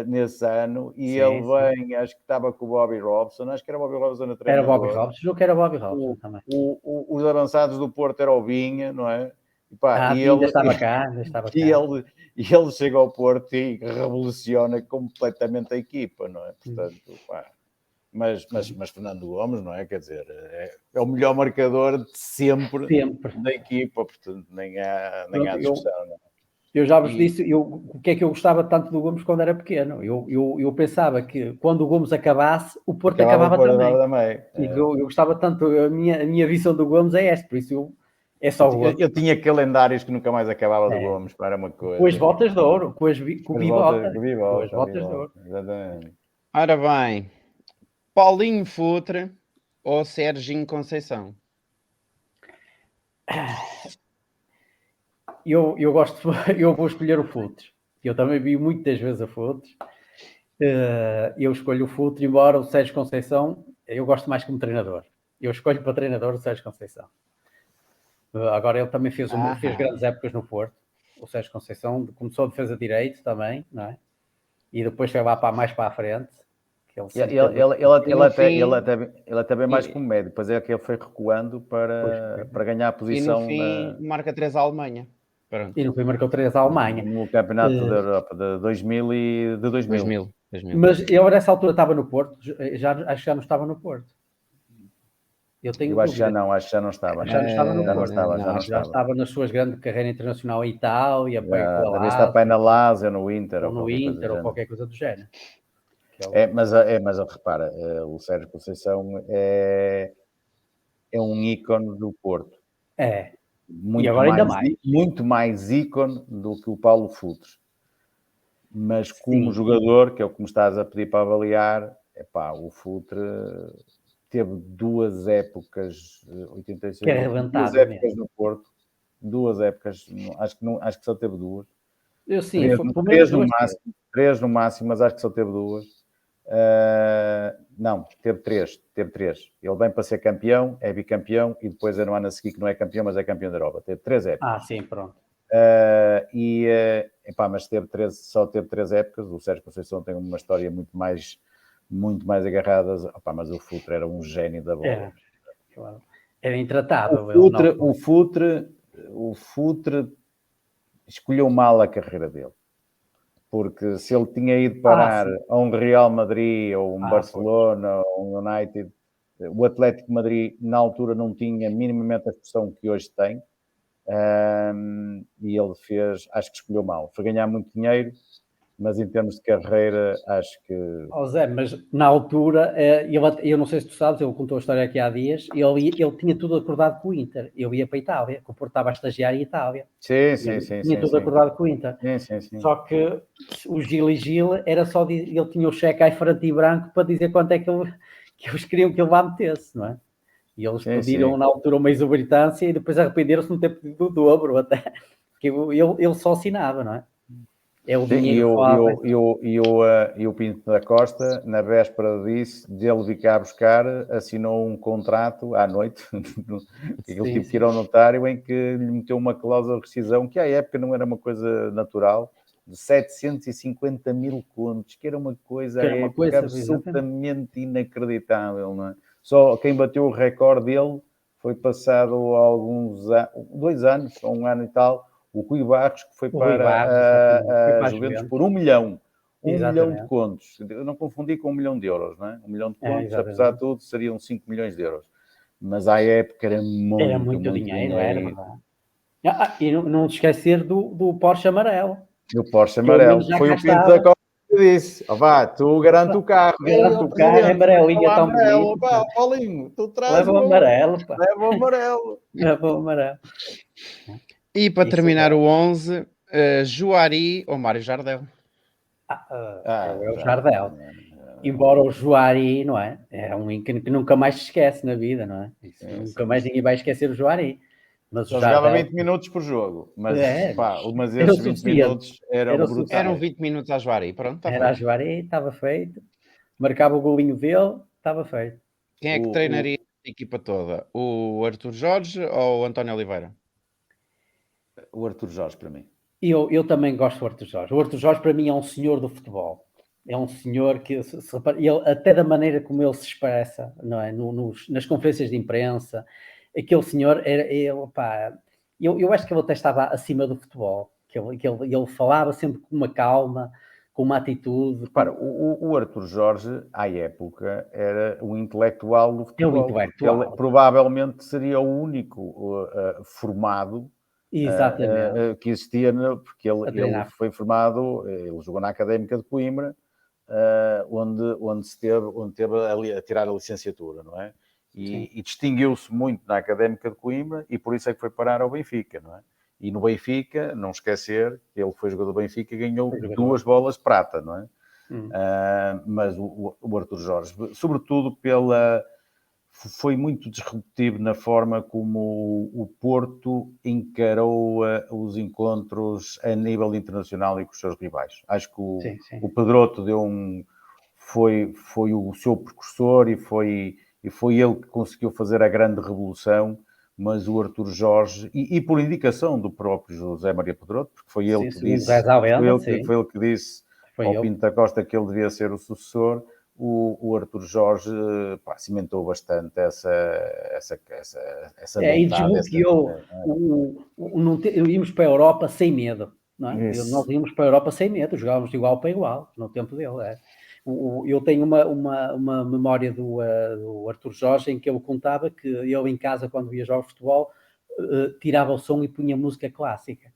nesse ano, e ele vem, acho que estava com o Bobby Robson, acho que era o Bobby Robson na treinador. Era Bobby Robson, julgo que era Bobby Robson também. Os avançados do Porto era o Vinha, não é? Ainda estava cá. E ele chega ao Porto e revoluciona completamente a equipa, não é? Portanto, mas Fernando Gomes, não é? Quer dizer, é o melhor marcador de sempre. Da equipa, portanto, nem há discussão, não é? Eu já vos disse o que é que eu gostava tanto do Gomes quando era pequeno. Eu pensava que quando o Gomes acabasse, o Porto acabava também. E eu gostava tanto, a minha visão do Gomes é esta, por isso é só o Gomes. Eu tinha calendários que nunca mais acabava do Gomes, para uma coisa. Com as botas de ouro, com as botas de ouro. Exatamente. Ora bem, Paulinho Futre ou Serginho Conceição? Eu vou escolher o Futre. Eu também vi muitas vezes a Futre. Eu escolho o Futre, embora o Sérgio Conceição, eu gosto mais como treinador. Eu escolho para treinador o Sérgio Conceição. Agora ele também fez grandes épocas no Porto. O Sérgio Conceição começou a defesa de direito também, não é? E depois foi lá mais para a frente. Ele até bem mais como médio, depois é que ele foi recuando para ganhar a posição. E no fim marca 3 à Alemanha. Pronto. E no fim marcou 3 à Alemanha. No Campeonato da Europa de 2000. Mas eu nessa altura estava no Porto, acho que já não estava no Porto. Eu acho que já não estava. Já não estava no Porto. Já estava na sua grande carreira internacional em Itália, devia estar para na Lazio, no Inter, ou qualquer coisa do género. Mas repara, o Sérgio Conceição é um ícone do Porto. muito agora ainda mais, muito mais ícone do que o Paulo Futre. Mas como jogador, que é o que me estás a pedir para avaliar, o Futre teve 2 épocas, 86, que arrebentava 2 épocas no Porto, 2 épocas, acho que só teve 2. Eu sim, foi pelo 3 menos no 2. máximo, 3 no máximo, mas acho que só teve 2. Não, teve 3. Ele vem para ser campeão, é bicampeão, e depois é no ano a seguir que não é campeão, mas é campeão da Europa. Teve 3 épocas. Sim, pronto. Mas só teve 3 épocas. O Sérgio Conceição tem uma história muito mais agarrada. Mas o Futre era um gênio da bola. Claro. Era intratável. O Futre escolheu mal a carreira dele. Porque se ele tinha ido parar a um Real Madrid, ou um Barcelona, ou um United, o Atlético de Madrid, na altura, não tinha minimamente a expressão que hoje tem. E ele acho que escolheu mal. Foi ganhar muito dinheiro, mas em termos de carreira, acho que... Zé, mas na altura, eu não sei se tu sabes, ele contou a história aqui há dias, ele tinha tudo acordado com o Inter. Eu ia para a Itália, que o Porto estava a estagiar em Itália. Sim. Tinha tudo acordado com o Inter. Sim. Só que o Gil e Gil era só ele tinha o cheque aí frente e branco para dizer quanto é que eles queriam que ele lá metesse, não é? E eles pediram na altura uma exorbitância e depois arrependeram-se de não ter pedido o dobro até, porque ele só assinava, não é? É o dinheiro e o Pinto da Costa, na véspera disso, de ele vir cá buscar, assinou um contrato à noite, ele teve que ir ao notário, em que lhe meteu uma cláusula de rescisão, que à época não era uma coisa natural, de 750 mil contos, que era uma coisa absolutamente inacreditável, não é? Só quem bateu o recorde dele foi passado alguns 2 anos, ou 1 ano e tal, o Rui Barros, que foi para a Juventus por 1 milhão. 1 milhão de contos. Eu não confundi com 1 milhão de euros, não é? 1 milhão de contos, apesar de tudo, seriam 5 milhões de euros. Mas à época era muito dinheiro. Era verdade. E não te esquecer do Porsche amarelo. Do Porsche amarelo. Foi o Pinto da Costa que disse: tu garante o carro. Garante o carro, é amarelinho, tão bonito. Paulinho, tu traz leva o amarelo. Leva o amarelo. Leva o amarelo. E para terminar o 11, Juari ou Mário Jardel? É o Jardel. Embora o Juari, não é? É um ícone que nunca mais se esquece na vida, não é? Nunca mais ninguém vai esquecer o Juari. Mas só jogava 20 minutos por jogo, mas esses 20 minutos eram brutais. Eram 20 minutos a Juari, pronto, está feito. Era a Juari, estava feito. Marcava o golinho dele, estava feito. Quem é que treinaria a equipa toda? O Arthur Jorge ou o António Oliveira? O Arthur Jorge, para mim. Eu também gosto do Arthur Jorge. O Arthur Jorge, para mim, é um senhor do futebol. É um senhor que, ele, até da maneira como ele se expressa, não é? Nas conferências de imprensa, aquele senhor, eu acho que ele até estava acima do futebol. Que ele falava sempre com uma calma, com uma atitude. O Arthur Jorge, à época, era um intelectual do futebol. É um intelectual. Ele provavelmente seria o único formado que existia, porque ele foi formado, ele jogou na Académica de Coimbra, onde teve ali a tirar a licenciatura, não é? E distinguiu-se muito na Académica de Coimbra e por isso é que foi parar ao Benfica, não é? E no Benfica, não esquecer que ele foi jogador do Benfica e ganhou 2 bolas de prata, não é? Mas o Arthur Jorge, sobretudo foi muito disruptivo na forma como o Porto encarou os encontros a nível internacional e com os seus rivais. Acho que o Pedroto foi o seu precursor e foi ele que conseguiu fazer a grande revolução, mas o Arthur Jorge, e por indicação do próprio José Maria Pedroto, porque foi ele que disse ao Pinto da Costa que ele devia ser o sucessor. O Arthur Jorge cimentou bastante essa vontade. E desbloqueou. Íamos para a Europa sem medo, não é? Nós íamos para a Europa sem medo, jogávamos de igual para igual no tempo dele. Eu tenho uma memória do Arthur Jorge em que ele contava que ele em casa, quando ia jogar futebol, tirava o som e punha música clássica.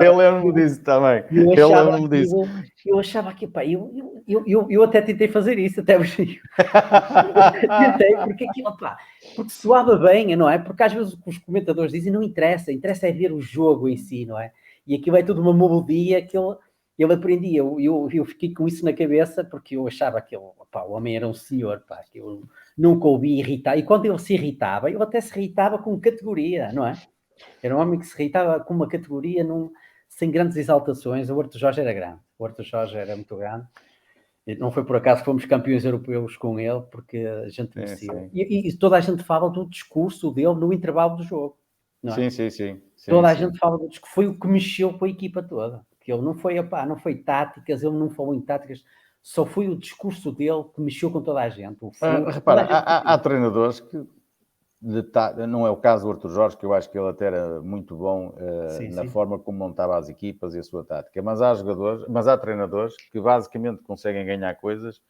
Eu lembro-me disso também. Eu achava que, pá, eu até tentei fazer isso, até tentei, porque aquilo, pá, porque soava bem, não é? Porque às vezes os comentadores dizem, não interessa, interessa é ver o jogo em si, não é? E aquilo é tudo uma melodia que ele aprendia. Eu fiquei com isso na cabeça, porque eu achava que pá, o homem era um senhor, pá, que eu nunca ouvi irritar. E quando ele se irritava, ele até se irritava com categoria, não é? Era um homem que se irritava com uma categoria sem grandes exaltações. O Horto Jorge era grande. O Horto Jorge era muito grande. Não foi por acaso que fomos campeões europeus com ele, porque a gente merecia. E toda a gente fala do discurso dele no intervalo do jogo. Não é? Sim. Toda a gente fala do discurso. Foi o que mexeu com a equipa toda. Que ele não foi táticas, ele não falou em táticas. Só foi o discurso dele que mexeu com toda a gente. Repara, há treinadores que não é o caso do Arthur Jorge, que eu acho que ele até era muito bom na forma como montava as equipas e a sua tática, mas há treinadores que basicamente conseguem ganhar coisas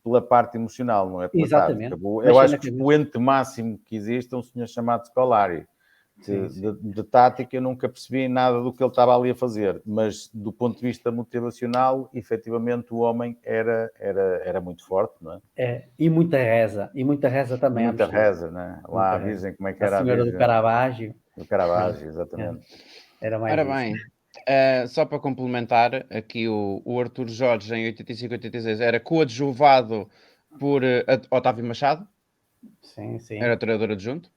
pela parte emocional, não é pela tática. Eu acho que o expoente máximo que existe é um senhor chamado Scolari. De tática eu nunca percebi nada do que ele estava ali a fazer, mas do ponto de vista motivacional, efetivamente o homem era muito forte, não é? E muita reza também. Muita reza, né? Lá a Virgem, como é que era a Senhora Virgem? do Caravaggio. Do Caravaggio, exatamente. Era mais Ora bem, só para complementar, aqui o Arthur Jorge em 85-86 era coadjuvado por Otávio Machado. Sim. Era treinador adjunto.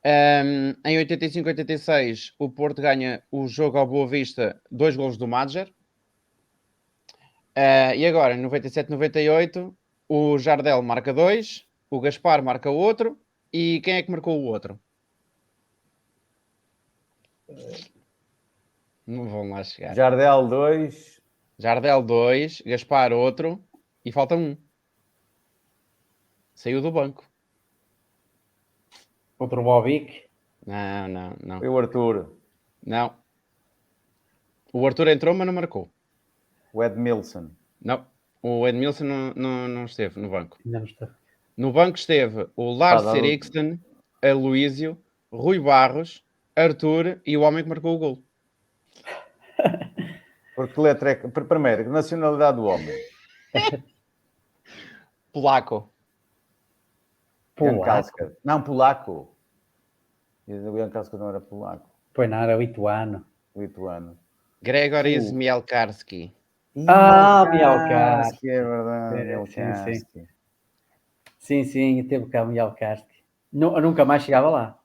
Em 85-86 o Porto ganha o jogo ao Boa Vista, 2 golos do Madger. E agora, em 97-98, o Jardel marca 2, o Gaspar marca outro, e quem é que marcou o outro? Não vão lá chegar. Jardel 2. Jardel 2, Gaspar outro, e falta um. Saiu do banco. Outro Bobic? Não. Foi o Arthur. Não. O Arthur entrou, mas não marcou. O Edmilson. Não. O Edmilson não esteve no banco. Não está. No banco esteve o Lars Eriksen, Aloísio, Rui Barros, Arthur e o homem que marcou o gol. Porque letra é... Primeiro, nacionalidade do homem. Polaco. Jankowski. Não, polaco. O Jankowski não era polaco. Pois não, era lituano. Gregoris Mielkarski. Mielkarski. É verdade, Mielkarski. Sim, teve cá o Mielkarski. Nunca mais chegava lá.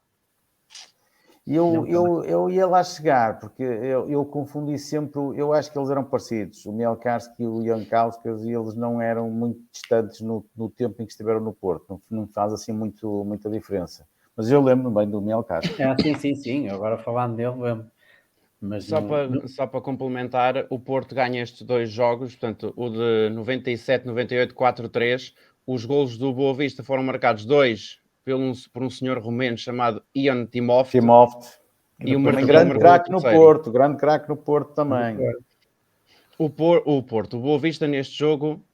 Eu ia lá chegar, porque eu confundi sempre, eu acho que eles eram parecidos, o Mielkarski e o Jankauskas, e eles não eram muito distantes no tempo em que estiveram no Porto, não faz assim muita diferença. Mas eu lembro-me bem do Mielkarski. Sim, agora falando dele, lembro. Mas só para complementar, o Porto ganha estes 2 jogos, portanto, o de 97-98, 4-3, os golos do Boa Vista foram marcados 2 por um senhor romeno chamado Ion Timoft. E um grande craque no Porto, também. O Boa Vista neste jogo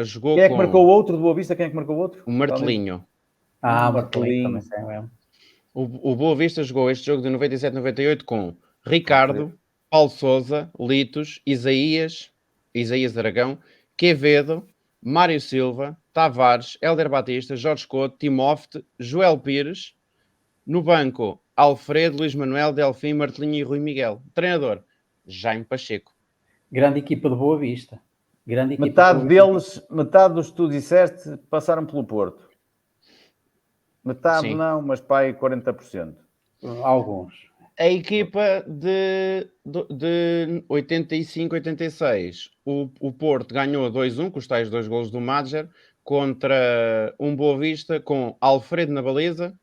jogou Quem é que marcou o outro do Boa Vista? Quem é que marcou o outro? O Martelinho. Martelinho. O Boa Vista jogou este jogo de 97-98 com Ricardo, Paulo Sousa, Litos, Isaías Aragão, Quevedo, Mário Silva, Tavares, Hélder Batista, Jorge Couto, Timófte, Joel Pires. No banco, Alfredo, Luís Manuel, Delfim, Martelinho e Rui Miguel. Treinador, Jaime Pacheco. Grande equipa de Boa Vista. Metade dos que tu disseste passaram pelo Porto. Metade não, mas pai 40%. Alguns. A equipa de 85-86, o Porto ganhou 2-1, com os tais 2 golos do Madger, contra um Boa Vista, com Alfredo na baliza,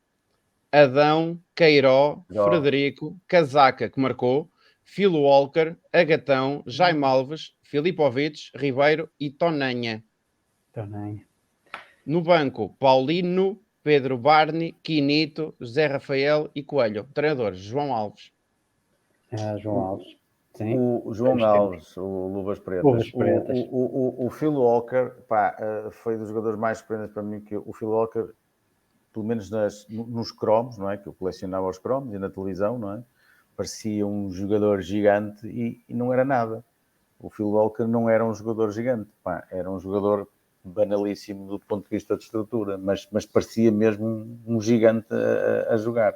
Adão, Queiró, Frederico, Casaca, que marcou, Filo Walker, Agatão, Jaime Alves, Filipovic, Ribeiro e Tonanha. No banco, Paulino, Pedro Barni, Quinito, José Rafael e Coelho. Treinadores, João Alves. João Alves. Sim. O João Alves, o Luvas Pretas. O Phil Walker, foi dos jogadores mais surpreendentes para mim, que o Phil Walker, pelo menos nos cromos, não é? Que eu colecionava os cromos e na televisão, não é? parecia um jogador gigante e não era nada. O Phil Walker não era um jogador gigante, pá, era um jogador banalíssimo do ponto de vista de estrutura, mas parecia mesmo um gigante a jogar.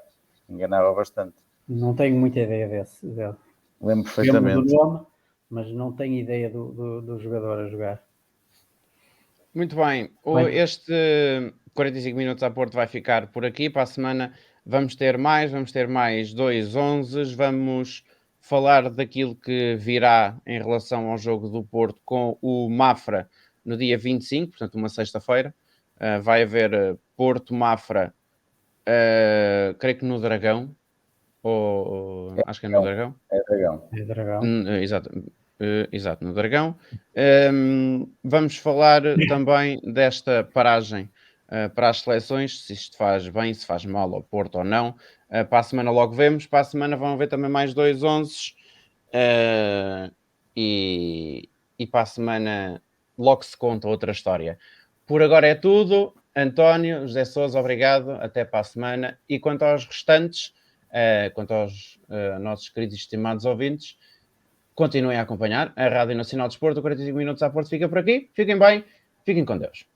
Enganava bastante. Não tenho muita ideia dele. Lembro Lembro perfeitamente. do nome, mas não tenho ideia do jogador a jogar. Muito bem. Este 45 minutos a Porto vai ficar por aqui. Para a semana vamos ter mais 2 11. Vamos falar daquilo que virá em relação ao jogo do Porto com o Mafra no dia 25, portanto uma sexta-feira. Vai haver Porto-Mafra, creio que no Dragão. Acho que é no Dragão. É Dragão. É Dragão. Exato, no Dragão. Vamos falar também desta paragem para as seleções, se isto faz bem, se faz mal ao Porto ou não. Para a semana logo vemos. Para a semana vão haver também mais 2 11 e para a semana logo se conta outra história. Por agora é tudo. António, José Sousa, obrigado. Até para a semana. E quanto aos restantes, quanto aos nossos queridos e estimados ouvintes, continuem a acompanhar a Rádio Nacional de Desporto. 45 minutos a Porto fica por aqui. Fiquem bem, fiquem com Deus.